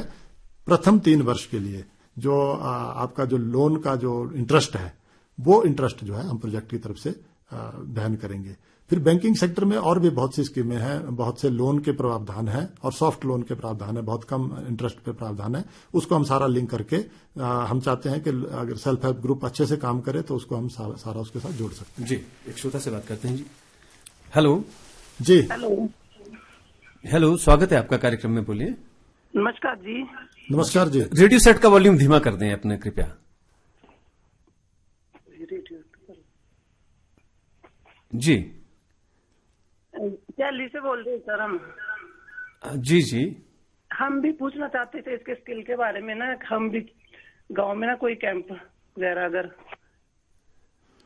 Speaker 2: प्रथम 3 वर्ष के लिए जो आपका जो लोन का जो इंटरेस्ट है वो इंटरेस्ट जो है हम प्रोजेक्ट की तरफ से वहन करेंगे। फिर बैंकिंग सेक्टर में और भी बहुत सी स्कीमें हैं, बहुत से लोन के प्रावधान हैं और सॉफ्ट लोन के प्रावधान है, बहुत कम इंटरेस्ट पे प्रावधान है। उसको हम सारा लिंक करके हम चाहते हैं कि अगर सेल्फ हेल्प ग्रुप अच्छे से काम करे तो उसको हम सारा उसके साथ जोड़ सकते हैं।
Speaker 1: जी, एक श्रोता से बात करते हैं जी। हेलो
Speaker 2: जी,
Speaker 1: हेलो, स्वागत है आपका कार्यक्रम में, बोलिए।
Speaker 5: नमस्कार जी।
Speaker 2: नमस्कार जी।
Speaker 1: रेडियो सेट का वॉल्यूम धीमा कर दें अपने, कृपया। जी,
Speaker 5: दिल्ली से बोल रहे हैं सर हम।
Speaker 1: जी जी,
Speaker 5: हम भी पूछना चाहते थे इसके स्किल के बारे में ना। हम भी गांव में ना कोई कैंप वगैरह अगर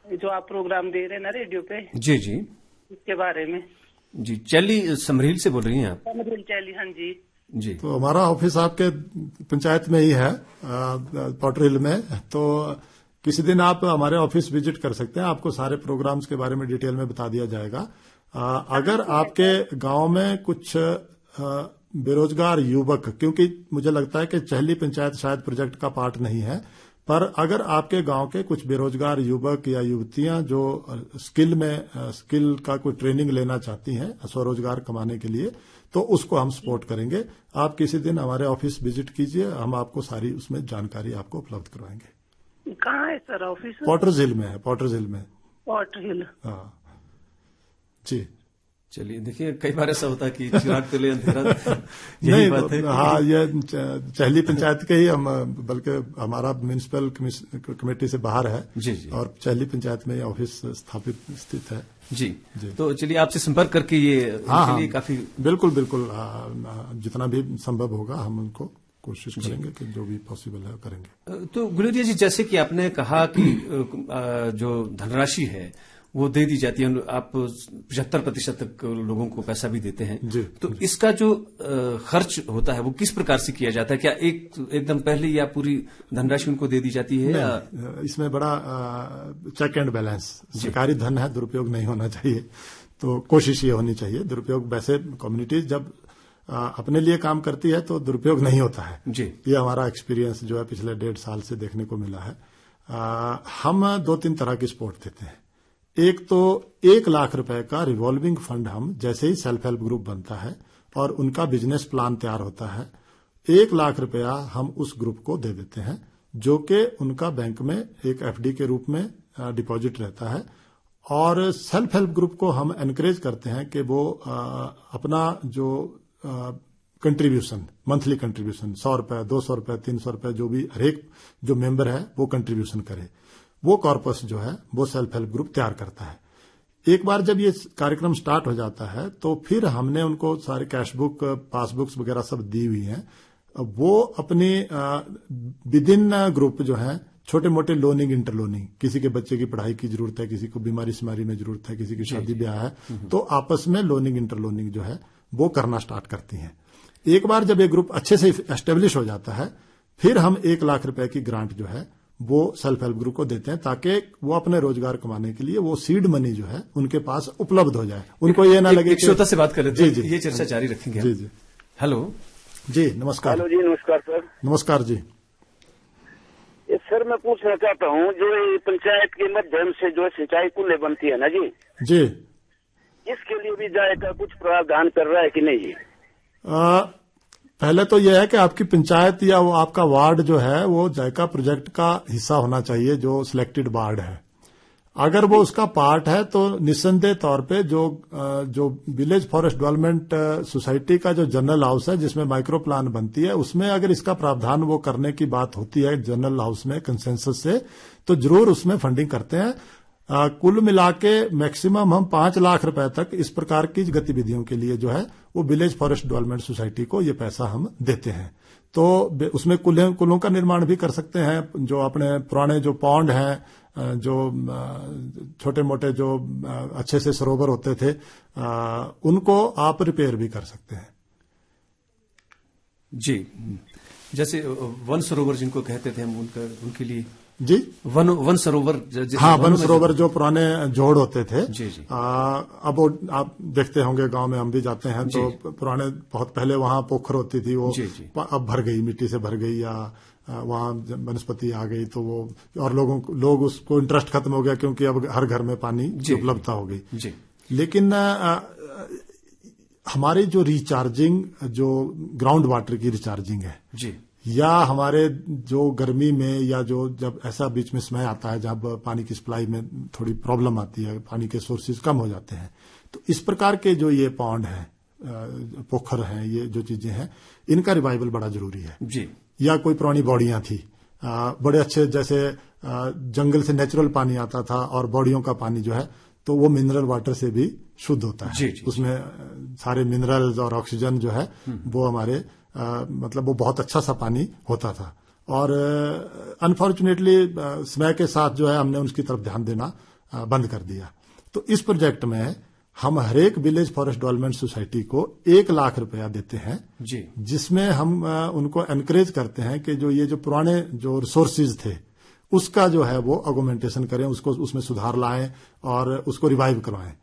Speaker 5: जो आप प्रोग्राम दे रहे हैं ना रेडियो पे,
Speaker 1: जी जी,
Speaker 5: इसके बारे में।
Speaker 1: जी, चैली समरील से बोल रही हैं आप?
Speaker 5: समरील चैली, हाँ जी
Speaker 1: जी।
Speaker 2: तो हमारा ऑफिस आपके पंचायत में ही है, पॉटर हिल में। तो किसी दिन आप हमारे ऑफिस विजिट कर सकते हैं, आपको सारे प्रोग्राम्स के बारे में डिटेल में बता दिया जाएगा। अगर आपके गांव में कुछ बेरोजगार युवक, क्योंकि मुझे लगता है कि चहली पंचायत शायद प्रोजेक्ट का पार्ट नहीं है, पर अगर आपके गांव के कुछ बेरोजगार युवक या युवतियां जो स्किल का कोई ट्रेनिंग लेना चाहती हैं स्वरोजगार कमाने के लिए, तो उसको हम सपोर्ट करेंगे। आप किसी दिन हमारे ऑफिस विजिट कीजिए, हम आपको सारी उसमें जानकारी आपको उपलब्ध करवाएंगे।
Speaker 5: कहाँ है सर ऑफिस?
Speaker 2: पॉटर्स हिल में है, पॉटर्स हिल में।
Speaker 5: पॉटर हिल,
Speaker 2: हाँ जी।
Speaker 1: चलिए, देखिए कई बार ऐसा होता है कि चिराग तले अंधेरा, यही
Speaker 2: नहीं
Speaker 1: बात है।
Speaker 2: हाँ, ये चहली पंचायत के ही हम, बल्कि हमारा म्यूनिसिपल कमेटी से बाहर है
Speaker 1: जी जी,
Speaker 2: और चहली पंचायत में ये ऑफिस स्थापित स्थित है।
Speaker 1: जी
Speaker 2: जी।
Speaker 1: तो चलिए आपसे संपर्क करके ये
Speaker 2: हाँ,
Speaker 1: लिए काफी
Speaker 2: बिल्कुल बिल्कुल, जितना भी संभव होगा हम उनको कोशिश करेंगे कि जो भी पॉसिबल है करेंगे।
Speaker 1: तो गुलेरिया जी, जैसे कि आपने कहा कि जो धनराशि है वो दे दी जाती है। आप 75% तक लोगों को पैसा भी देते हैं।
Speaker 2: जी,
Speaker 1: तो इसका जो खर्च होता है वो किस प्रकार से किया जाता है? क्या एकदम पहले या पूरी धनराशि उनको दे दी जाती है?
Speaker 2: इसमें बड़ा चेक एंड बैलेंस, सरकारी धन है, दुरुपयोग नहीं होना चाहिए। तो कोशिश ये होनी चाहिए, दुरुपयोग वैसे कम्युनिटी जब अपने लिए काम करती है तो दुरुपयोग नहीं होता है
Speaker 1: जी।
Speaker 2: ये हमारा एक्सपीरियंस जो है पिछले 1.5 साल से देखने को मिला है। हम 2-3 तरह की सपोर्ट देते हैं। एक तो 1 लाख रुपए का रिवॉल्विंग फंड हम जैसे ही सेल्फ हेल्प ग्रुप बनता है और उनका बिजनेस प्लान तैयार होता है, 1 लाख रुपया हम उस ग्रुप को दे देते हैं, जो कि उनका बैंक में एक एफडी के रूप में डिपॉजिट रहता है। और सेल्फ हेल्प ग्रुप को हम एनकरेज करते हैं कि वो अपना जो कंट्रीब्यूशन, मंथली कंट्रीब्यूशन 100 रुपए, 200 रुपए, 300 रुपए, जो भी हरेक जो मेंबर है वो कंट्रीब्यूशन करे। वो कॉर्पस जो है वो सेल्फ हेल्प ग्रुप तैयार करता है। एक बार जब ये कार्यक्रम स्टार्ट हो जाता है तो फिर हमने उनको सारे कैश बुक, पासबुक्स वगैरह सब दी हुई हैं। वो अपनी विद इन ग्रुप जो है छोटे मोटे लोनिंग, इंटर लोनिंग, किसी के बच्चे की पढ़ाई की जरूरत है, किसी को बीमारी सिमारी में जरूरत है, किसी की शादी ब्याह है, तो आपस में लोनिंग, इंटर लोनिंग जो है वो करना स्टार्ट करती हैं। एक बार जब ये ग्रुप अच्छे से एस्टेब्लिश हो जाता है, फिर हम 1 लाख रुपए की ग्रांट जो है वो सेल्फ हेल्प ग्रुप को देते हैं, ताकि वो अपने रोजगार कमाने के लिए वो सीड मनी जो है उनके पास उपलब्ध हो जाए। उनको ये ना लगे।
Speaker 1: एक श्रोता से बात कर लेते हैं,
Speaker 2: जी,
Speaker 1: ये चर्चा जारी रखेंगे।
Speaker 2: जी जी,
Speaker 1: हेलो
Speaker 6: जी नमस्कार।
Speaker 3: हेलो जी, नमस्कार सर।
Speaker 2: नमस्कार जी।
Speaker 3: सर मैं पूछना चाहता हूँ, जो ये पंचायत के माध्यम से जो सिंचाई कुल्ले बनती है ना जी, इसके लिए भी जायका कुछ प्रावधान कर रहा है कि नहीं जी?
Speaker 2: पहले तो यह है कि आपकी पंचायत या वो आपका वार्ड जो है वो जायका प्रोजेक्ट का हिस्सा होना चाहिए, जो सिलेक्टेड वार्ड है। अगर वो उसका पार्ट है तो निस्संदेह तौर पे जो विलेज फॉरेस्ट डेवलपमेंट सोसाइटी का जो जनरल हाउस है जिसमें माइक्रो प्लान बनती है, उसमें अगर इसका प्रावधान वो करने की बात होती है जनरल हाउस में कंसेंसस से, तो जरूर उसमें फंडिंग करते हैं। कुल मिला के मैक्सिमम हम 5 लाख रुपए तक इस प्रकार की गतिविधियों के लिए जो है वो विलेज फॉरेस्ट डेवलपमेंट सोसाइटी को ये पैसा हम देते हैं। तो उसमें कुलों का निर्माण भी कर सकते हैं। जो अपने पुराने जो पॉन्ड हैं, जो छोटे मोटे जो अच्छे से सरोवर होते थे, उनको आप रिपेयर भी कर सकते हैं।
Speaker 1: जी, जैसे वन सरोवर जिनको कहते थे हम, उनके लिए
Speaker 2: जी
Speaker 1: वन सरोवर।
Speaker 2: हाँ, वन सरोवर जो पुराने जोड़ होते थे।
Speaker 1: जी जी।
Speaker 2: अब आप देखते होंगे, गांव में हम भी जाते हैं तो पुराने बहुत पहले वहां पोखर होती थी, वो
Speaker 1: जी जी।
Speaker 2: अब भर गई, मिट्टी से भर गई, या वहां वनस्पति आ गई, तो वो और लोग उसको इंटरेस्ट खत्म हो गया, क्योंकि अब हर घर में पानी की उपलब्धता हो गई जी। लेकिन हमारी जो रिचार्जिंग, जो ग्राउंड वाटर की रिचार्जिंग है जी, या हमारे जो गर्मी में या जो जब ऐसा बीच में समय आता है जब पानी की सप्लाई में थोड़ी प्रॉब्लम आती है, पानी के सोर्सेज कम हो जाते हैं, तो इस प्रकार के जो ये पॉन्ड है, पोखर हैं, ये जो चीजें हैं, इनका रिवाइवल बड़ा जरूरी है जी। या कोई पुरानी बॉडियां थी, बड़े अच्छे, जैसे जंगल से नेचुरल पानी आता था, और बॉडियों का पानी जो है तो वो मिनरल वाटर से भी शुद्ध होता है जी। उसमें सारे मिनरल्स और ऑक्सीजन जो है वो हमारे मतलब वो बहुत अच्छा सा पानी होता था। और अनफॉर्चुनेटली समय के साथ जो है हमने उसकी तरफ ध्यान देना बंद कर दिया। तो इस प्रोजेक्ट में हम हरेक विलेज फॉरेस्ट डेवलपमेंट सोसाइटी को 1 लाख रुपया देते हैं जी, जिसमें हम उनको एनकरेज करते हैं कि जो ये जो पुराने जो रिसोर्सेज थे उसका जो है वो ऑगमेंटेशन करें, उसको उसमें सुधार लाएं और उसको रिवाइव करवाएं।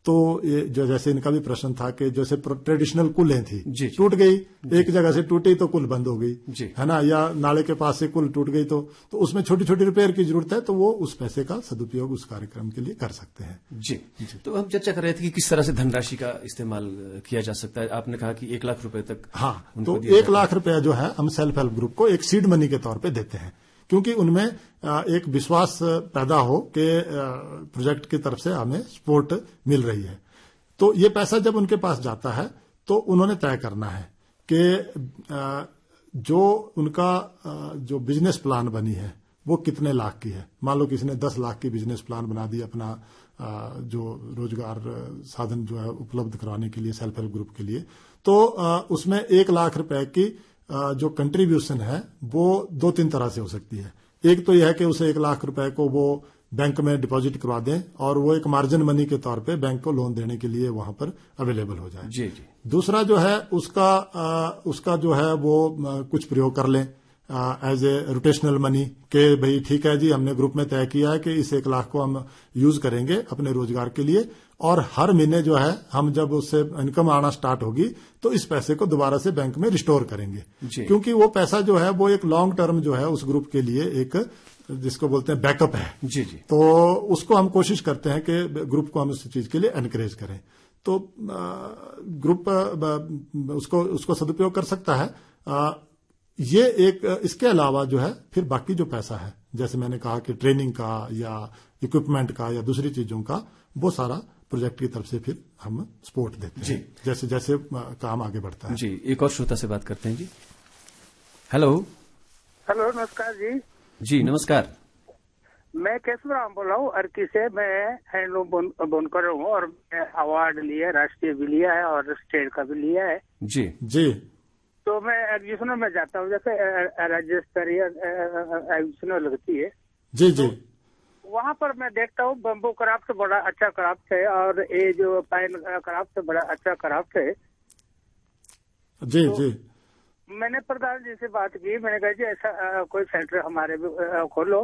Speaker 2: तो ये जो जैसे इनका भी प्रश्न था कि जैसे ट्रेडिशनल कुलें थी, टूट गई, एक जगह से टूटी तो कुल बंद हो गई, है ना, या नाले के पास से कुल टूट गई, तो उसमें छोटी छोटी रिपेयर की जरूरत है, तो वो उस पैसे का सदुपयोग उस कार्यक्रम के लिए कर सकते हैं जी।
Speaker 1: तो हम चर्चा कर रहे थे कि किस तरह से धनराशि का इस्तेमाल किया जा सकता है। आपने कहा कि 1 लाख रुपए तक।
Speaker 2: हाँ, तो 1 लाख रुपया जो है हम सेल्फ हेल्प ग्रुप को एक सीड मनी के तौर पर देते हैं, क्योंकि उनमें एक विश्वास पैदा हो कि प्रोजेक्ट की तरफ से हमें सपोर्ट मिल रही है। तो ये पैसा जब उनके पास जाता है तो उन्होंने तय करना है कि जो उनका जो बिजनेस प्लान बनी है वो कितने लाख की है। मान लो किसी ने 10 लाख की बिजनेस प्लान बना दी अपना जो रोजगार साधन जो है उपलब्ध कराने के लिए सेल्फ हेल्प ग्रुप के लिए, तो उसमें 1 लाख रुपए की जो कंट्रीब्यूशन है वो 2-3 तरह से हो सकती है। एक तो यह है कि उसे 1 लाख रुपए को वो बैंक में डिपॉजिट करवा दें और वो एक मार्जिन मनी के तौर पे बैंक को लोन देने के लिए वहां पर अवेलेबल हो जाए।
Speaker 1: जी जी।
Speaker 2: दूसरा जो है उसका जो है वो कुछ प्रयोग कर लें एज ए रोटेशनल मनी के भाई ठीक है जी, हमने ग्रुप में तय किया है कि इस 1 लाख को हम यूज करेंगे अपने रोजगार के लिए और हर महीने जो है हम जब उससे इनकम आना स्टार्ट होगी तो इस पैसे को दोबारा से बैंक में रिस्टोर करेंगे, क्योंकि वो पैसा जो है वो एक लॉन्ग टर्म जो है उस ग्रुप के लिए एक जिसको बोलते हैं बैकअप है।
Speaker 1: जी जी।
Speaker 2: तो उसको हम कोशिश करते हैं कि ग्रुप को हम इस चीज के लिए एनकरेज करें। तो ग्रुप उसको सदुपयोग कर सकता है। ये एक इसके अलावा जो है फिर बाकी जो पैसा है, जैसे मैंने कहा कि ट्रेनिंग का या इक्विपमेंट का या दूसरी चीजों का, वो सारा प्रोजेक्ट की तरफ से फिर हम सपोर्ट देते हैं जैसे जैसे काम आगे बढ़ता है।
Speaker 1: जी, एक और श्रोता से बात करते हैं जी। हेलो।
Speaker 6: हेलो, नमस्कार जी।
Speaker 1: जी नमस्कार।
Speaker 6: मैं केशव राम बोल रहा हूँ अर्की से। मैं हैंडलूम बुनकर हूँ और मैं अवार्ड लिया है, राष्ट्रीय भी लिया है और स्टेट का भी लिया है।
Speaker 1: जी
Speaker 2: जी।
Speaker 6: तो मैं एग्जीबिशनों में जाता हूँ, जैसे राज्य स्तरीय एग्जीबिशन लगती है।
Speaker 2: जी जी।
Speaker 6: तो वहाँ पर मैं देखता हूँ बम्बू क्राफ्ट बड़ा अच्छा क्राफ्ट है और ये जो पाइन क्राफ्ट बड़ा अच्छा क्राफ्ट है।
Speaker 2: जी
Speaker 6: तो
Speaker 2: जी।
Speaker 6: मैंने प्रधान जी से बात की, मैंने कहा जी ऐसा कोई सेंटर हमारे भी खोलो।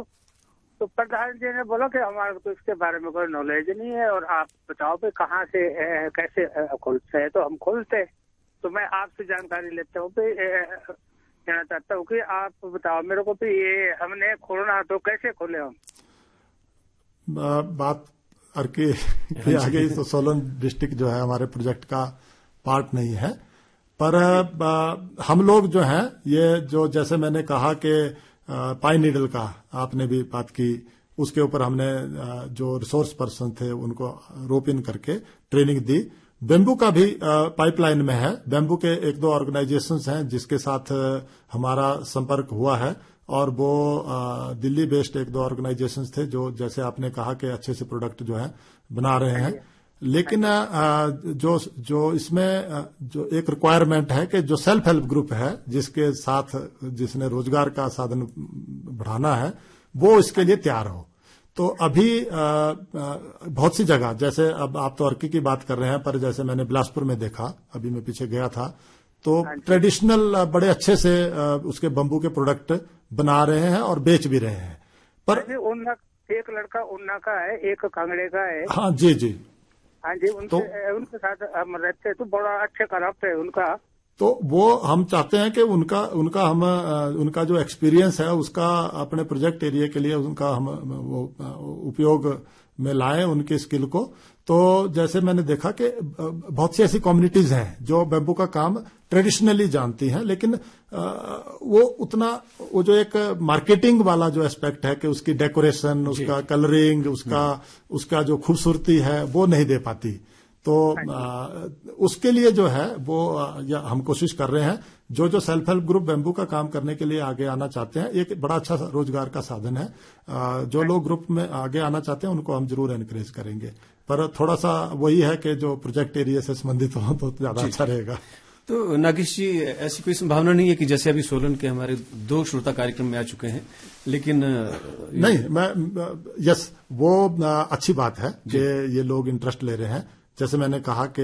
Speaker 6: तो प्रधान जी ने बोला कि हमारे तो इसके बारे में कोई नॉलेज नहीं है और आप बताओ कि कहाँ से कैसे खोलते हैं। तो हम खोलते, तो मैं आपसे जानकारी लेता हूँ। कहना चाहता हूँ कि आप बताओ मेरे को भी ये हमने खोलना तो कैसे खोले हम।
Speaker 2: बात अर्की की आ गई तो सोलन डिस्ट्रिक्ट जो है हमारे प्रोजेक्ट का पार्ट नहीं है, पर हम लोग जो हैं ये जो जैसे मैंने कहा कि पाइन नीडल का आपने भी बात की, उसके ऊपर हमने जो रिसोर्स पर्सन थे उनको रोप इन करके ट्रेनिंग दी। बेम्बू का भी पाइपलाइन में है। बेम्बू के 1-2 ऑर्गेनाइजेशंस हैं जिसके साथ हमारा संपर्क हुआ है और वो दिल्ली बेस्ड 1-2 ऑर्गेनाइजेशंस थे जो जैसे आपने कहा कि अच्छे से प्रोडक्ट जो है बना रहे हैं। लेकिन जो इसमें जो एक रिक्वायरमेंट है कि जो सेल्फ हेल्प ग्रुप है जिसके साथ जिसने रोजगार का साधन बढ़ाना है वो इसके लिए तैयार हो। तो अभी बहुत सी जगह, जैसे अब आप तो अर्की की बात कर रहे हैं, पर जैसे मैंने बिलासपुर में देखा, अभी मैं पीछे गया था, तो ट्रेडिशनल बड़े अच्छे से उसके बम्बू के प्रोडक्ट बना रहे हैं और बेच भी रहे हैं। पर
Speaker 6: एक लड़का उन्ना का है, एक कांगड़े का है।
Speaker 2: हाँ जी जी।
Speaker 6: हाँ जी, उनके साथ हम रहते हैं तो बड़ा अच्छा क्राफ्ट है उनका।
Speaker 2: तो वो हम चाहते हैं कि उनका जो एक्सपीरियंस है उसका अपने प्रोजेक्ट एरिया के लिए उनका हम वो उपयोग में लाएं उनके स्किल को। तो जैसे मैंने देखा कि बहुत सी ऐसी कम्युनिटीज हैं जो बेम्बू का काम ट्रेडिशनली जानती हैं, लेकिन वो जो एक मार्केटिंग वाला जो एस्पेक्ट है कि उसकी डेकोरेशन, उसका कलरिंग, उसका जो खूबसूरती है वो नहीं दे पाती। तो उसके लिए जो है वो हम कोशिश कर रहे हैं। जो सेल्फ हेल्प ग्रुप बेम्बू का काम करने के लिए आगे आना चाहते हैं, एक बड़ा अच्छा रोजगार का साधन है। जो लोग ग्रुप में आगे आना चाहते हैं उनको हम जरूर एनकरेज करेंगे, पर थोड़ा सा वही है कि जो प्रोजेक्ट एरिया से संबंधित हो तो ज्यादा अच्छा रहेगा।
Speaker 1: तो नागेश जी, ऐसी कोई संभावना नहीं है कि जैसे अभी सोलन के हमारे 2 श्रोता कार्यक्रम में आ चुके हैं, लेकिन
Speaker 2: नहीं, यस वो अच्छी बात है कि ये लोग इंटरेस्ट ले रहे हैं। जैसे मैंने कहा कि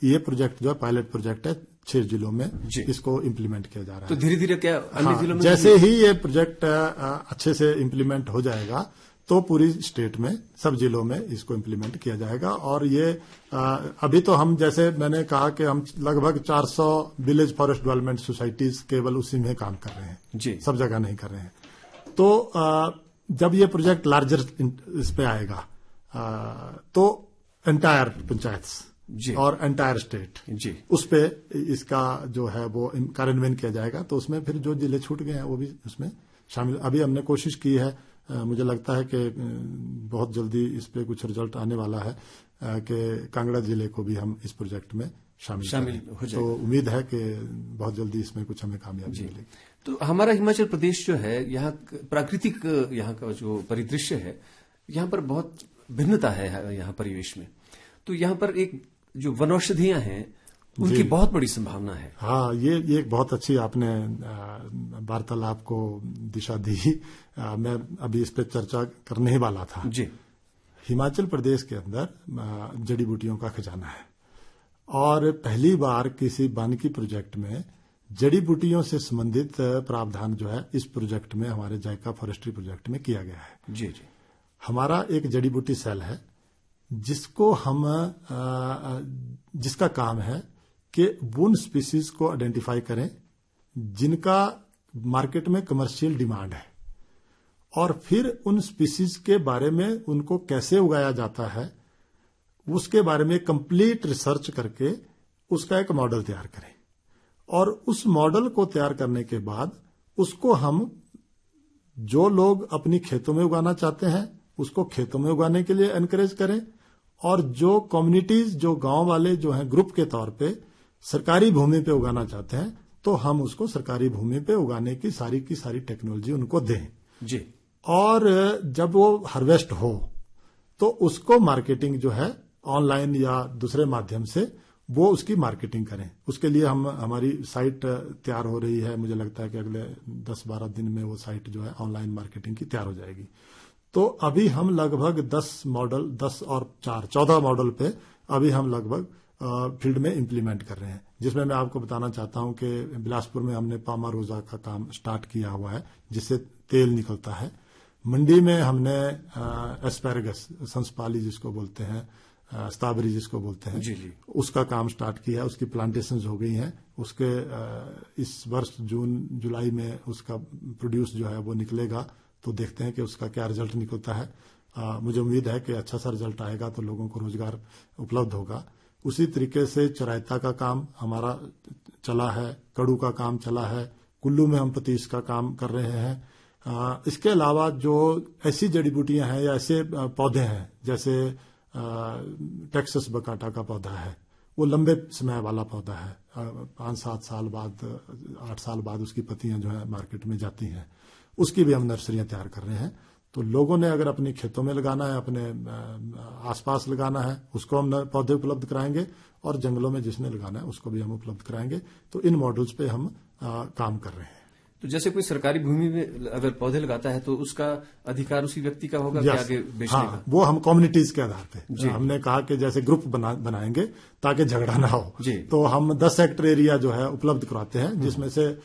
Speaker 2: ये प्रोजेक्ट जो है पायलट प्रोजेक्ट है 6 जिलों में, इसको इम्प्लीमेंट किया जा रहा है।
Speaker 1: तो धीरे धीरे क्या अन्य जिलों में
Speaker 2: जैसे ही ये प्रोजेक्ट अच्छे से इम्प्लीमेंट हो जाएगा तो पूरी स्टेट में सब जिलों में इसको इम्प्लीमेंट किया जाएगा। और ये अभी तो हम जैसे मैंने कहा कि हम लगभग 400 विलेज फॉरेस्ट डेवलपमेंट सोसाइटीज केवल उसी में काम कर रहे हैं, सब जगह नहीं कर रहे हैं। तो जब ये प्रोजेक्ट लार्जर इस पे आएगा तो एंटायर पंचायत और एंटायर स्टेट उस पे इसका जो है वो कार्यान्वयन किया जाएगा। तो उसमें फिर जो जिले छूट गए हैं वो भी उसमें शामिल। अभी हमने कोशिश की है, मुझे लगता है कि बहुत जल्दी इस पे कुछ रिजल्ट आने वाला है कि कांगड़ा जिले को भी हम इस प्रोजेक्ट में शामिल हो जाएगा। तो उम्मीद है कि बहुत जल्दी इसमें कुछ हमें कामयाबी मिलेगी।
Speaker 1: तो हमारा हिमाचल प्रदेश जो है, यहाँ प्राकृतिक यहाँ का जो परिदृश्य है, यहाँ पर बहुत भिन्नता है यहाँ परिवेश में। तो यहाँ पर एक जो वनौषधियां हैं उनकी बहुत बड़ी संभावना है।
Speaker 2: हाँ, ये एक बहुत अच्छी आपने वार्तालाप को दिशा दी। मैं अभी इस पे चर्चा करने ही वाला था
Speaker 1: जी।
Speaker 2: हिमाचल प्रदेश के अंदर जड़ी बूटियों का खजाना है और पहली बार किसी वानिकी प्रोजेक्ट में जड़ी बूटियों से संबंधित प्रावधान जो है इस प्रोजेक्ट में, हमारे जायका फॉरेस्ट्री प्रोजेक्ट में किया गया है।
Speaker 1: जी जी।
Speaker 2: हमारा एक जड़ी बूटी सेल है जिसको हम जिसका काम है कि उन स्पीसीज को आइडेंटिफाई करें जिनका मार्केट में कमर्शियल डिमांड है और फिर उन स्पीसीज के बारे में उनको कैसे उगाया जाता है उसके बारे में कंप्लीट रिसर्च करके उसका एक मॉडल तैयार करें और उस मॉडल को तैयार करने के बाद उसको हम जो लोग अपनी खेतों में उगाना चाहते हैं उसको खेतों में उगाने के लिए एनकरेज करें और जो कम्युनिटीज, जो गांव वाले जो हैं ग्रुप के तौर पे सरकारी भूमि पे उगाना चाहते हैं तो हम उसको सरकारी भूमि पे उगाने की सारी टेक्नोलॉजी उनको दें
Speaker 1: जी। और
Speaker 2: जब वो हार्वेस्ट हो तो उसको मार्केटिंग जो है ऑनलाइन या दूसरे माध्यम से वो उसकी मार्केटिंग करें। उसके लिए हमारी साइट तैयार हो रही है। मुझे लगता है कि अगले 10-12 दिन में वो साइट जो है ऑनलाइन मार्केटिंग की तैयार हो जाएगी। तो अभी हम लगभग 10 और 4 14 मॉडल पे अभी हम लगभग फील्ड में इम्प्लीमेंट कर रहे हैं, जिसमें मैं आपको बताना चाहता हूं कि बिलासपुर में हमने पामा रोजा का काम स्टार्ट किया हुआ है जिससे तेल निकलता है। मंडी में हमने एस्पैरागस, संसपाली जिसको बोलते हैं, स्ट्रॉबेरी जिसको बोलते हैं,
Speaker 1: जी जी,
Speaker 2: उसका काम स्टार्ट किया है। उसकी प्लांटेशन हो गई हैं। उसके इस वर्ष जून जुलाई में उसका प्रोड्यूस जो है वो निकलेगा तो देखते हैं कि उसका क्या रिजल्ट निकलता है। मुझे उम्मीद है कि अच्छा सा रिजल्ट आएगा तो लोगों को रोजगार उपलब्ध होगा। उसी तरीके से चरायता का काम हमारा चला है, कड़ू का काम चला है, कुल्लू में हम पतीस का काम कर रहे हैं। इसके अलावा जो ऐसी जड़ी बूटियां हैं या ऐसे पौधे हैं जैसे टेक्सास बकाटा का पौधा है, वो लंबे समय वाला पौधा है। 5-7 साल बाद, 8 साल बाद उसकी पत्तियां जो है मार्केट में जाती हैं। उसकी भी हम नर्सरियां तैयार कर रहे हैं। तो लोगों ने अगर अपनी खेतों में लगाना है, अपने आसपास लगाना है, उसको हम पौधे उपलब्ध कराएंगे और जंगलों में जिसने लगाना है उसको भी हम उपलब्ध कराएंगे। तो इन मॉडल्स पे हम काम कर रहे हैं।
Speaker 1: तो जैसे कोई सरकारी भूमि में अगर पौधे लगाता है तो उसका अधिकार उसी व्यक्ति का होगा कि आगे बेचने का?
Speaker 2: वो हम कम्युनिटीज के आधार पे हमने कहा कि जैसे ग्रुप बनाएंगे ताकि झगड़ा ना हो। तो हम 10 हेक्टेयर एरिया जो है उपलब्ध कराते हैं, जिसमें से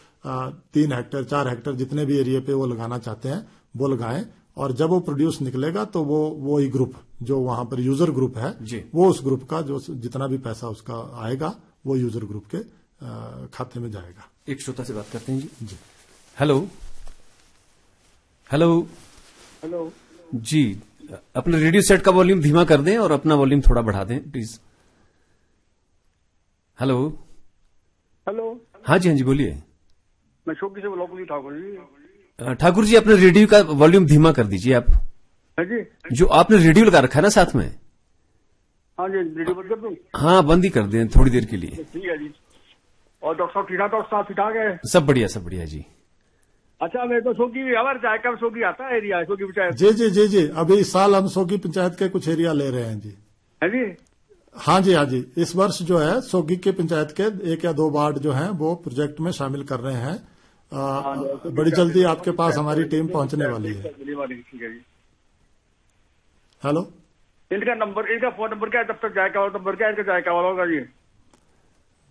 Speaker 2: 3 हेक्टेयर 4 हेक्टेयर जितने भी एरिया पे वो लगाना चाहते हैं वो लगाएं और जब वो प्रोड्यूस निकलेगा तो वो ही ग्रुप जो वहां पर यूजर ग्रुप है वो उस ग्रुप का जो जितना भी पैसा उसका आएगा वो यूजर ग्रुप के खाते में जाएगा।
Speaker 1: एक श्रोता से बात करते हैं जी। हेलो हेलो
Speaker 7: हेलो
Speaker 1: जी, अपने रेडियो सेट का वॉल्यूम धीमा कर दें और अपना वॉल्यूम थोड़ा बढ़ा दें प्लीज। हेलो
Speaker 7: हेलो,
Speaker 1: हाँ जी बोलिए।
Speaker 7: मैं शोकी से बोला ठाकुर जी।
Speaker 1: ठाकुर जी, अपने रेडियो का वॉल्यूम धीमा कर दीजिए आप।
Speaker 7: है जी,
Speaker 1: जो आपने रेडियो लगा रखा है ना साथ में।
Speaker 7: हाँ जी, रेडियो बंद कर दूं?
Speaker 1: हाँ, बंद ही कर दें थोड़ी देर के लिए।
Speaker 7: ठीक है जी। और डॉक्टर साहब ठीक है? डॉक्टर साहब ठीक है?
Speaker 1: सब बढ़िया जी।
Speaker 7: अच्छा, मेरे को सोगी हमारे जायका में सोगी आता है एरिया, सोगी पंचायत।
Speaker 2: जी। अभी इस साल हम सोगी पंचायत के कुछ एरिया ले रहे हैं जी।
Speaker 7: है जी?
Speaker 2: हाँ जी। इस वर्ष जो है सोगी के पंचायत के 1 या 2 वार्ड जो हैं वो प्रोजेक्ट में शामिल कर रहे हैं। बड़ी जल्दी आपके पास हमारी टीम पहुंचने वाली है।
Speaker 7: ठीक है जी।
Speaker 2: हेलो,
Speaker 7: इनका नंबर, इनका फोन नंबर क्या है? तब तक जायका वाला नंबर क्या है? इनका जायका वाला होगा जी।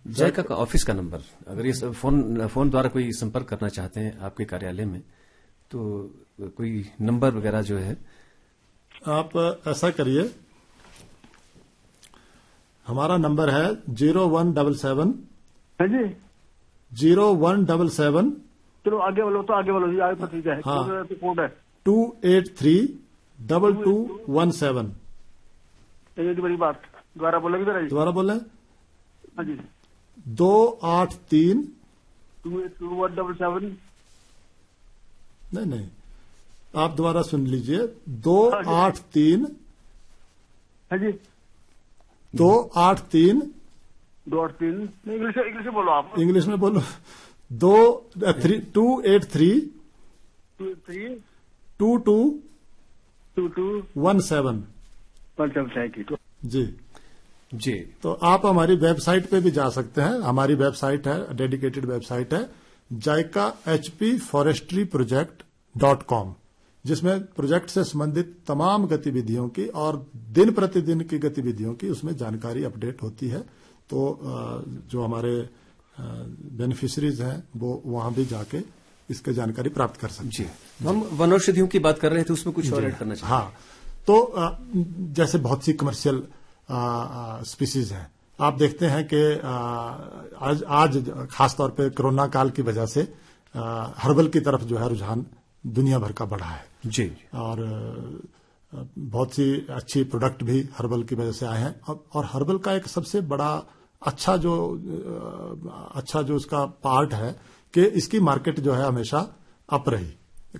Speaker 1: जायका का ऑफिस का नंबर, अगर ये फोन द्वारा कोई संपर्क करना चाहते हैं आपके कार्यालय में तो कोई नंबर वगैरह जो है
Speaker 2: आप ऐसा करिए, हमारा नंबर है 0177।
Speaker 7: है जी?
Speaker 2: 0177।
Speaker 7: चलो आगे बोलो तो आगे बोलो जी, आगे पता क्या है?
Speaker 2: हाँ,
Speaker 7: कोड है
Speaker 2: 283-2217।
Speaker 7: एक बड़ी बात दोबारा बोलेंगे जरा जी।
Speaker 2: दोबारा बोले?
Speaker 7: हाँ जी।
Speaker 2: 283
Speaker 7: 28177।
Speaker 2: नहीं, आप दोबारा सुन लीजिए। 283।
Speaker 7: है जी?
Speaker 2: 283
Speaker 7: इंग्लिश में बोलो आप।
Speaker 2: इंग्लिश में बोलो। 283 2217 जी।
Speaker 1: जी।
Speaker 2: तो आप हमारी वेबसाइट पे भी जा सकते हैं। हमारी वेबसाइट है, डेडिकेटेड वेबसाइट है jaica.hpforestryproject.com, जिसमें प्रोजेक्ट से संबंधित तमाम गतिविधियों की और दिन प्रतिदिन की गतिविधियों की उसमें जानकारी अपडेट होती है। तो जो हमारे बेनिफिशरीज हैं वो वहां भी जाके इसके जानकारी प्राप्त कर सकते हैं।
Speaker 1: तो हम वनौषधियों की बात कर रहे थे, उसमें कुछ और ऐड करना चाहिए?
Speaker 2: हाँ, तो जैसे बहुत सी कमर्शियल स्पीसीज हैं, आप देखते हैं कि आज खासतौर पे कोरोना काल की वजह से हर्बल की तरफ जो है रुझान दुनिया भर का बढ़ा है
Speaker 1: जी।
Speaker 2: और बहुत सी अच्छी प्रोडक्ट भी हर्बल की वजह से आए हैं। और हर्बल का एक सबसे बड़ा अच्छा जो उसका पार्ट है कि इसकी मार्केट जो है हमेशा अप रही।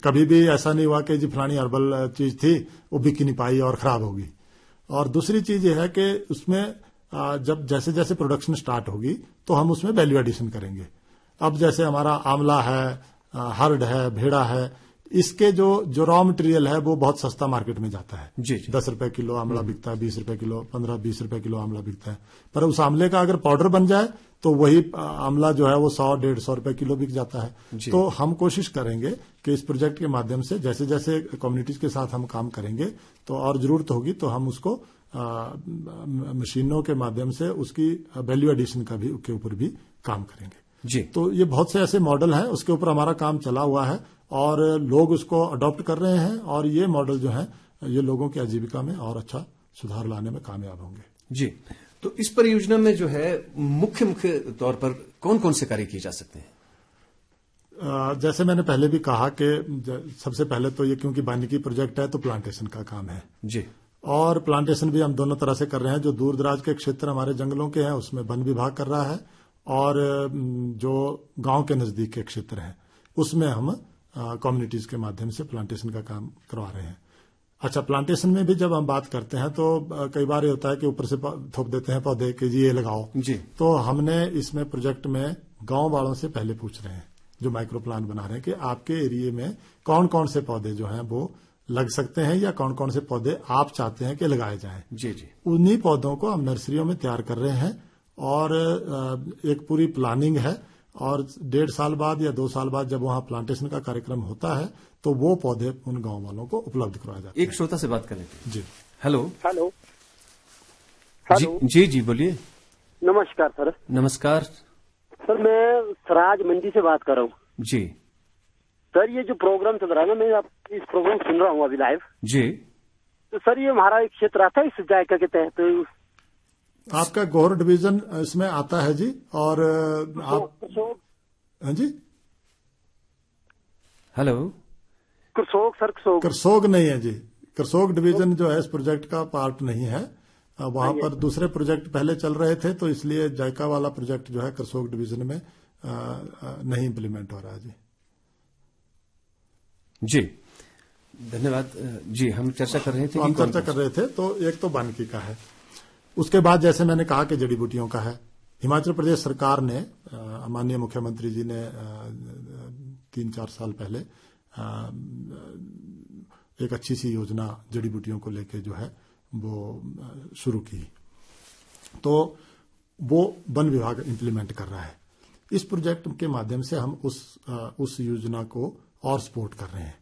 Speaker 2: कभी भी ऐसा नहीं हुआ कि जी फलानी हर्बल चीज थी वो बिक नहीं पाई और खराब होगी। और दूसरी चीज ये है कि उसमें जब जैसे जैसे प्रोडक्शन स्टार्ट होगी तो हम उसमें वैल्यू एडिशन करेंगे। अब जैसे हमारा आंवला है, हर्ड है, भेड़ा है, इसके जो रॉ मटेरियल है वो बहुत सस्ता मार्केट में जाता है।
Speaker 1: जी।
Speaker 2: 10 रुपए किलो आंवला बिकता है, 20 रुपए किलो, 15-20 रुपए किलो आंवला बिकता है। पर उस आंवले का अगर पाउडर बन जाए तो वही आंवला जो है वो 100-150 रुपए किलो बिक जाता है। तो हम कोशिश करेंगे कि इस प्रोजेक्ट के माध्यम से जैसे जैसे कम्युनिटीज के साथ हम काम करेंगे तो और जरूरत होगी तो हम उसको मशीनों के माध्यम से उसकी वैल्यू एडिशन का भी के ऊपर भी काम करेंगे।
Speaker 1: जी।
Speaker 2: तो ये बहुत से ऐसे मॉडल हैं, उसके ऊपर हमारा काम चला हुआ है और लोग उसको अडॉप्ट कर रहे हैं और ये मॉडल जो है ये लोगों की आजीविका में और अच्छा सुधार लाने में कामयाब होंगे।
Speaker 1: जी। तो इस परियोजना में जो है मुख्य तौर पर कौन कौन से कार्य किए जा सकते हैं?
Speaker 2: जैसे मैंने पहले भी कहा कि सबसे पहले तो ये क्योंकि वानिकी प्रोजेक्ट है तो प्लांटेशन का काम है
Speaker 1: जी।
Speaker 2: और प्लांटेशन भी हम दोनों तरह से कर रहे हैं। जो दूर दराज के क्षेत्र हमारे जंगलों के हैं उसमें वन विभाग कर रहा है और जो गांव के नजदीक के क्षेत्र हैं उसमें हम कम्युनिटीज के माध्यम से प्लांटेशन का काम करवा रहे हैं। अच्छा, प्लांटेशन में भी जब हम बात करते हैं तो कई बार ये होता है कि ऊपर से थोप देते हैं पौधे कि जी ये लगाओ
Speaker 1: जी।
Speaker 2: तो हमने इसमें प्रोजेक्ट में गांव वालों से पहले पूछ रहे हैं जो माइक्रो प्लान बना रहे हैं कि आपके एरिया में कौन कौन से पौधे जो हैं वो लग सकते हैं या कौन कौन से पौधे आप चाहते हैं कि लगाए जाएं।
Speaker 1: जी जी।
Speaker 2: उन्हीं पौधों को हम नर्सरियों में तैयार कर रहे हैं और एक पूरी प्लानिंग है और 1.5 साल बाद या 2 साल बाद जब वहां प्लांटेशन का कार्यक्रम होता है तो वो पौधे उन गांव वालों को उपलब्ध करवाए जाते हैं।
Speaker 1: एक श्रोता से बात कर लेते हैं।
Speaker 2: जी।
Speaker 1: हेलो।
Speaker 6: हेलो।
Speaker 1: जी जी बोलिए।
Speaker 6: नमस्कार सर।
Speaker 1: नमस्कार
Speaker 6: सर, मैं सराज मंडी से बात कर रहा हूँ।
Speaker 1: जी।
Speaker 6: सर, ये जो प्रोग्राम चल रहा है ना, मैं आप इस प्रोग्राम सुन रहा हूँ अभी लाइव।
Speaker 1: जी।
Speaker 6: तो सर ये हमारा एक क्षेत्र आता है इस जायका के तहत। तो
Speaker 2: आपका गौर डिवीजन इसमें आता है जी। और आप हाँ जी।
Speaker 6: हेलो। करसोग सर,
Speaker 2: करसोग नहीं है जी। करसोग डिवीजन जो है इस प्रोजेक्ट का पार्ट नहीं है। वहां पर दूसरे प्रोजेक्ट पहले चल रहे थे तो इसलिए जायका वाला प्रोजेक्ट जो है करसोग डिवीजन में नहीं इम्प्लीमेंट हो रहा है जी।
Speaker 1: जी धन्यवाद जी। हम चर्चा कर रहे थे
Speaker 2: तो एक तो वानिकी का है, उसके बाद जैसे मैंने कहा कि जड़ी बूटियों का है। हिमाचल प्रदेश सरकार ने माननीय मुख्यमंत्री जी ने 3-4 साल पहले एक अच्छी सी योजना जड़ी बूटियों को लेके जो है वो शुरू की, तो वो वन विभाग इम्प्लीमेंट कर रहा है। इस प्रोजेक्ट के माध्यम से हम उस योजना को और सपोर्ट कर रहे हैं।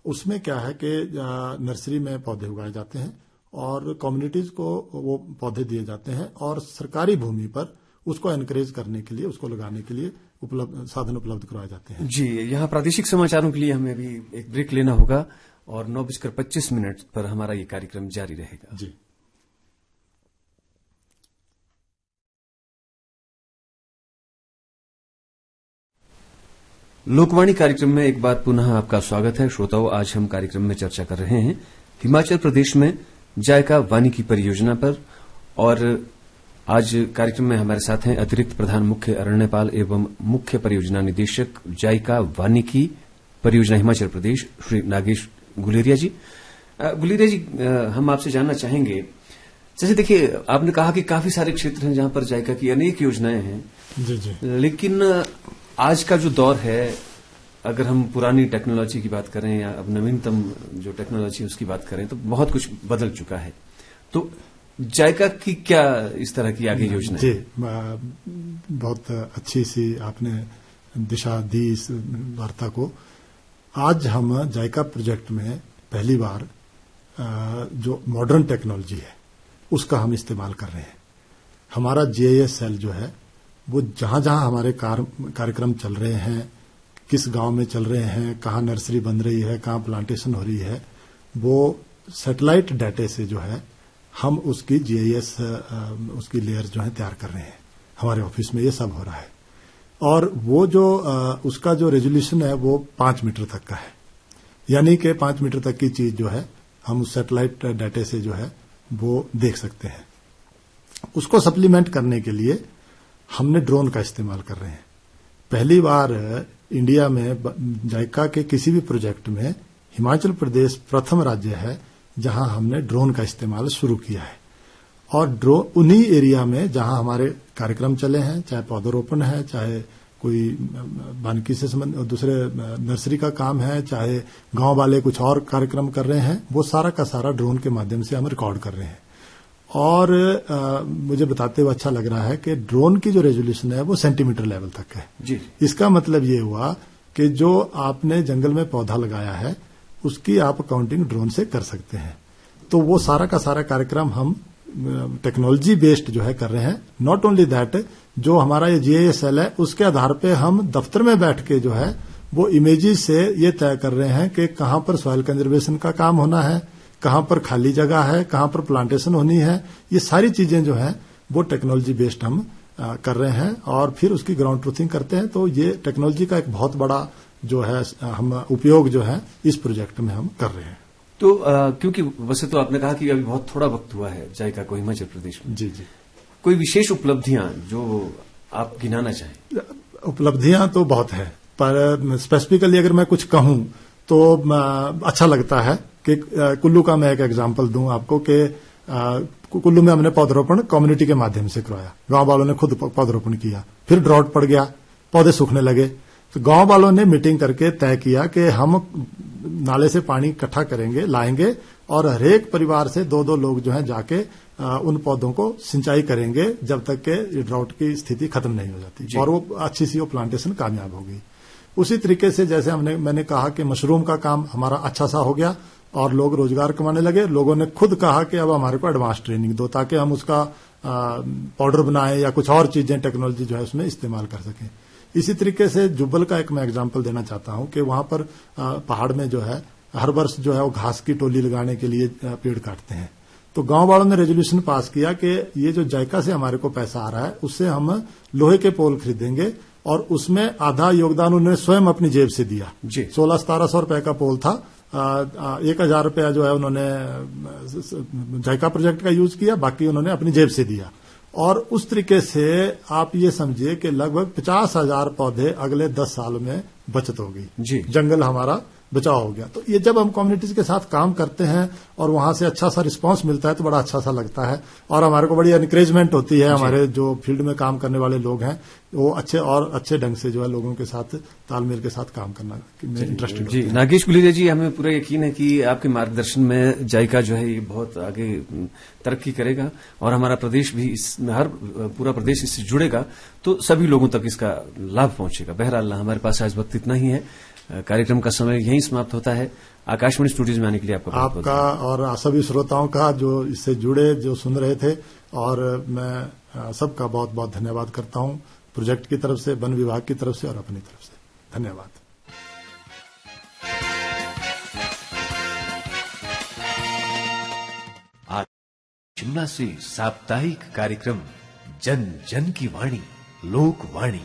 Speaker 2: उसमें क्या है कि नर्सरी में पौधे उगाए जाते हैं और कम्युनिटीज को वो पौधे दिए जाते हैं और सरकारी भूमि पर उसको एनकरेज करने के लिए, उसको लगाने के लिए साधन उपलब्ध करवाए जाते हैं।
Speaker 1: जी, यहाँ प्रादेशिक समाचारों के लिए हमें अभी एक ब्रेक लेना होगा और 9:25 पर हमारा ये कार्यक्रम जारी रहेगा।
Speaker 2: जी।
Speaker 1: लोकवाणी कार्यक्रम में एक बार पुनः आपका स्वागत है। श्रोताओं, आज हम कार्यक्रम में चर्चा कर रहे हैं हिमाचल प्रदेश में जायका वानिकी परियोजना पर और आज कार्यक्रम में हमारे साथ हैं अतिरिक्त प्रधान मुख्य अरण्यपाल एवं मुख्य परियोजना निदेशक जायका वानिकी परियोजना हिमाचल प्रदेश श्री नागेश गुलेरिया जी। गुलेरिया जी, हम आपसे जानना चाहेंगे, जैसे देखिए आपने कहा कि काफी सारे क्षेत्र हैं जहां पर जायका की अनेक योजनाएं हैं।
Speaker 2: जी जी।
Speaker 1: लेकिन आज का जो दौर है, अगर हम पुरानी टेक्नोलॉजी की बात करें या अब नवीनतम जो टेक्नोलॉजी है उसकी बात करें तो बहुत कुछ बदल चुका है। तो जायका की क्या इस तरह की आगे योजना है?
Speaker 2: जी, बहुत अच्छी सी आपने दिशा दी इस वार्ता को। आज हम जायका प्रोजेक्ट में पहली बार जो मॉडर्न टेक्नोलॉजी है उसका हम इस्तेमाल कर रहे हैं। हमारा जीआईएस सेल जो है वो जहां जहां हमारे कार्यक्रम चल रहे हैं, किस गांव में चल रहे हैं, कहां नर्सरी बन रही है, कहां प्लांटेशन हो रही है, वो सैटेलाइट डाटा से जो है हम उसकी जीआईएस उसकी लेयर जो है तैयार कर रहे हैं। हमारे ऑफिस में ये सब हो रहा है और वो जो उसका जो रेजोल्यूशन है वो 5 मीटर तक का है, यानी कि 5 मीटर तक की चीज जो है हम उस सैटेलाइट डाटा से जो है वो देख सकते हैं। उसको सप्लीमेंट करने के लिए हमने ड्रोन का इस्तेमाल कर रहे हैं। पहली बार इंडिया में जायका के किसी भी प्रोजेक्ट में हिमाचल प्रदेश प्रथम राज्य है जहां हमने ड्रोन का इस्तेमाल शुरू किया है। और उन्हीं एरिया में जहां हमारे कार्यक्रम चले हैं, चाहे पौधरोपण है, चाहे कोई वानिकी से संबंध दूसरे नर्सरी का काम है, चाहे गांव वाले कुछ और कार्यक्रम कर रहे हैं, वो सारा का सारा ड्रोन के माध्यम से हम रिकॉर्ड कर रहे हैं। और मुझे बताते हुए अच्छा लग रहा है कि ड्रोन की जो रेजोल्यूशन है वो सेंटीमीटर लेवल तक है
Speaker 1: जी।
Speaker 2: इसका मतलब ये हुआ कि जो आपने जंगल में पौधा लगाया है उसकी आप काउंटिंग ड्रोन से कर सकते हैं। तो वो सारा का सारा कार्यक्रम हम टेक्नोलॉजी बेस्ड जो है कर रहे हैं। नॉट ओनली दैट, जो हमारा ये जीआईएस सेल है उसके आधार पे हम दफ्तर में बैठ के जो है वो इमेजेस से ये तय कर रहे हैं कि कहां पर सॉइल कंजर्वेशन का काम होना है, कहां पर खाली जगह है, कहां पर प्लांटेशन होनी है। ये सारी चीजें जो है वो टेक्नोलॉजी बेस्ड हम कर रहे हैं और फिर उसकी ग्राउंड ट्रूथिंग करते हैं। तो ये टेक्नोलॉजी का एक बहुत बड़ा जो है हम उपयोग जो है इस प्रोजेक्ट में हम कर रहे हैं।
Speaker 1: तो क्योंकि वैसे तो आपने कहा कि अभी बहुत थोड़ा वक्त हुआ है जायका को हिमाचल प्रदेश में,
Speaker 2: जी जी,
Speaker 1: कोई विशेष उपलब्धियां जो आप गिनाना चाहें?
Speaker 2: उपलब्धियां तो बहुत है, पर स्पेसिफिकली अगर मैं कुछ कहूं तो अच्छा लगता है कि कुल्लू का मैं एक एग्जांपल दूं आपको कि कुल्लू में हमने पौधरोपण कम्युनिटी के माध्यम से करवाया। गांव वालों ने खुद पौधरोपण किया, फिर ड्रॉट पड़ गया, पौधे सूखने लगे, तो गांव वालों ने मीटिंग करके तय किया कि हम नाले से पानी इकट्ठा करेंगे, लाएंगे और हरेक परिवार से 2-2 लोग जो है जाके उन पौधों को सिंचाई करेंगे जब तक के ड्राउट की स्थिति खत्म नहीं हो जाती। और वो अच्छी सी वो प्लांटेशन कामयाब हो गई। उसी तरीके से जैसे मैंने कहा कि मशरूम का काम हमारा अच्छा सा हो गया और लोग रोजगार कमाने लगे। लोगों ने खुद कहा कि अब हमारे को एडवांस ट्रेनिंग दो ताकि हम उसका पाउडर बनाएं या कुछ और चीजें टेक्नोलॉजी जो है उसमें इस्तेमाल कर सकें। इसी तरीके से जुब्बल का एक मैं एग्जांपल देना चाहता हूं कि वहां पर पहाड़ में जो है हर वर्ष जो है वो घास की टोली लगाने के लिए पेड़ काटते हैं। तो गांव वालों ने रेजोल्यूशन पास किया कि ये जो जायका से हमारे को पैसा आ रहा है उससे हम लोहे के पोल खरीदेंगे और उसमें आधा योगदान उन्होंने स्वयं अपनी जेब से दिया। 1600-1700 रुपए का पोल था, 1000 रुपया जो है उन्होंने जायका प्रोजेक्ट का यूज किया, बाकी उन्होंने अपनी जेब से दिया। और उस तरीके से आप ये समझिए कि लगभग 50,000 पौधे अगले 10 साल में बचत होगी। जंगल हमारा बचाव हो गया। तो ये जब हम कम्युनिटीज के साथ काम करते हैं और वहां से अच्छा सा रिस्पांस मिलता है तो बड़ा अच्छा सा लगता है और हमारे को बड़ी एनकरेजमेंट होती है। हमारे जो फील्ड में काम करने वाले लोग हैं वो अच्छे ढंग से जो है लोगों के साथ तालमेल के साथ काम करना में इंटरेस्टेड होते हैं।
Speaker 1: नागेश गुलेरिया जी, हमें पूरा यकीन है कि आपके मार्गदर्शन में जायका जो है ये बहुत आगे तरक्की करेगा और हमारा प्रदेश भी पूरा प्रदेश इससे जुड़ेगा तो सभी लोगों तक इसका लाभ पहुंचेगा। बहरहाल हमारे पास आज वक्त इतना ही है, कार्यक्रम का समय यहीं समाप्त होता है। आकाशवाणी स्टूडियोज में आने के लिए आपका
Speaker 2: और सभी श्रोताओं का जो इससे जुड़े जो सुन रहे थे, और मैं सबका बहुत बहुत धन्यवाद करता हूं प्रोजेक्ट की तरफ से, वन विभाग की तरफ से और अपनी तरफ से। धन्यवाद।
Speaker 1: आज शिमला से साप्ताहिक कार्यक्रम जन जन की वाणी लोकवाणी।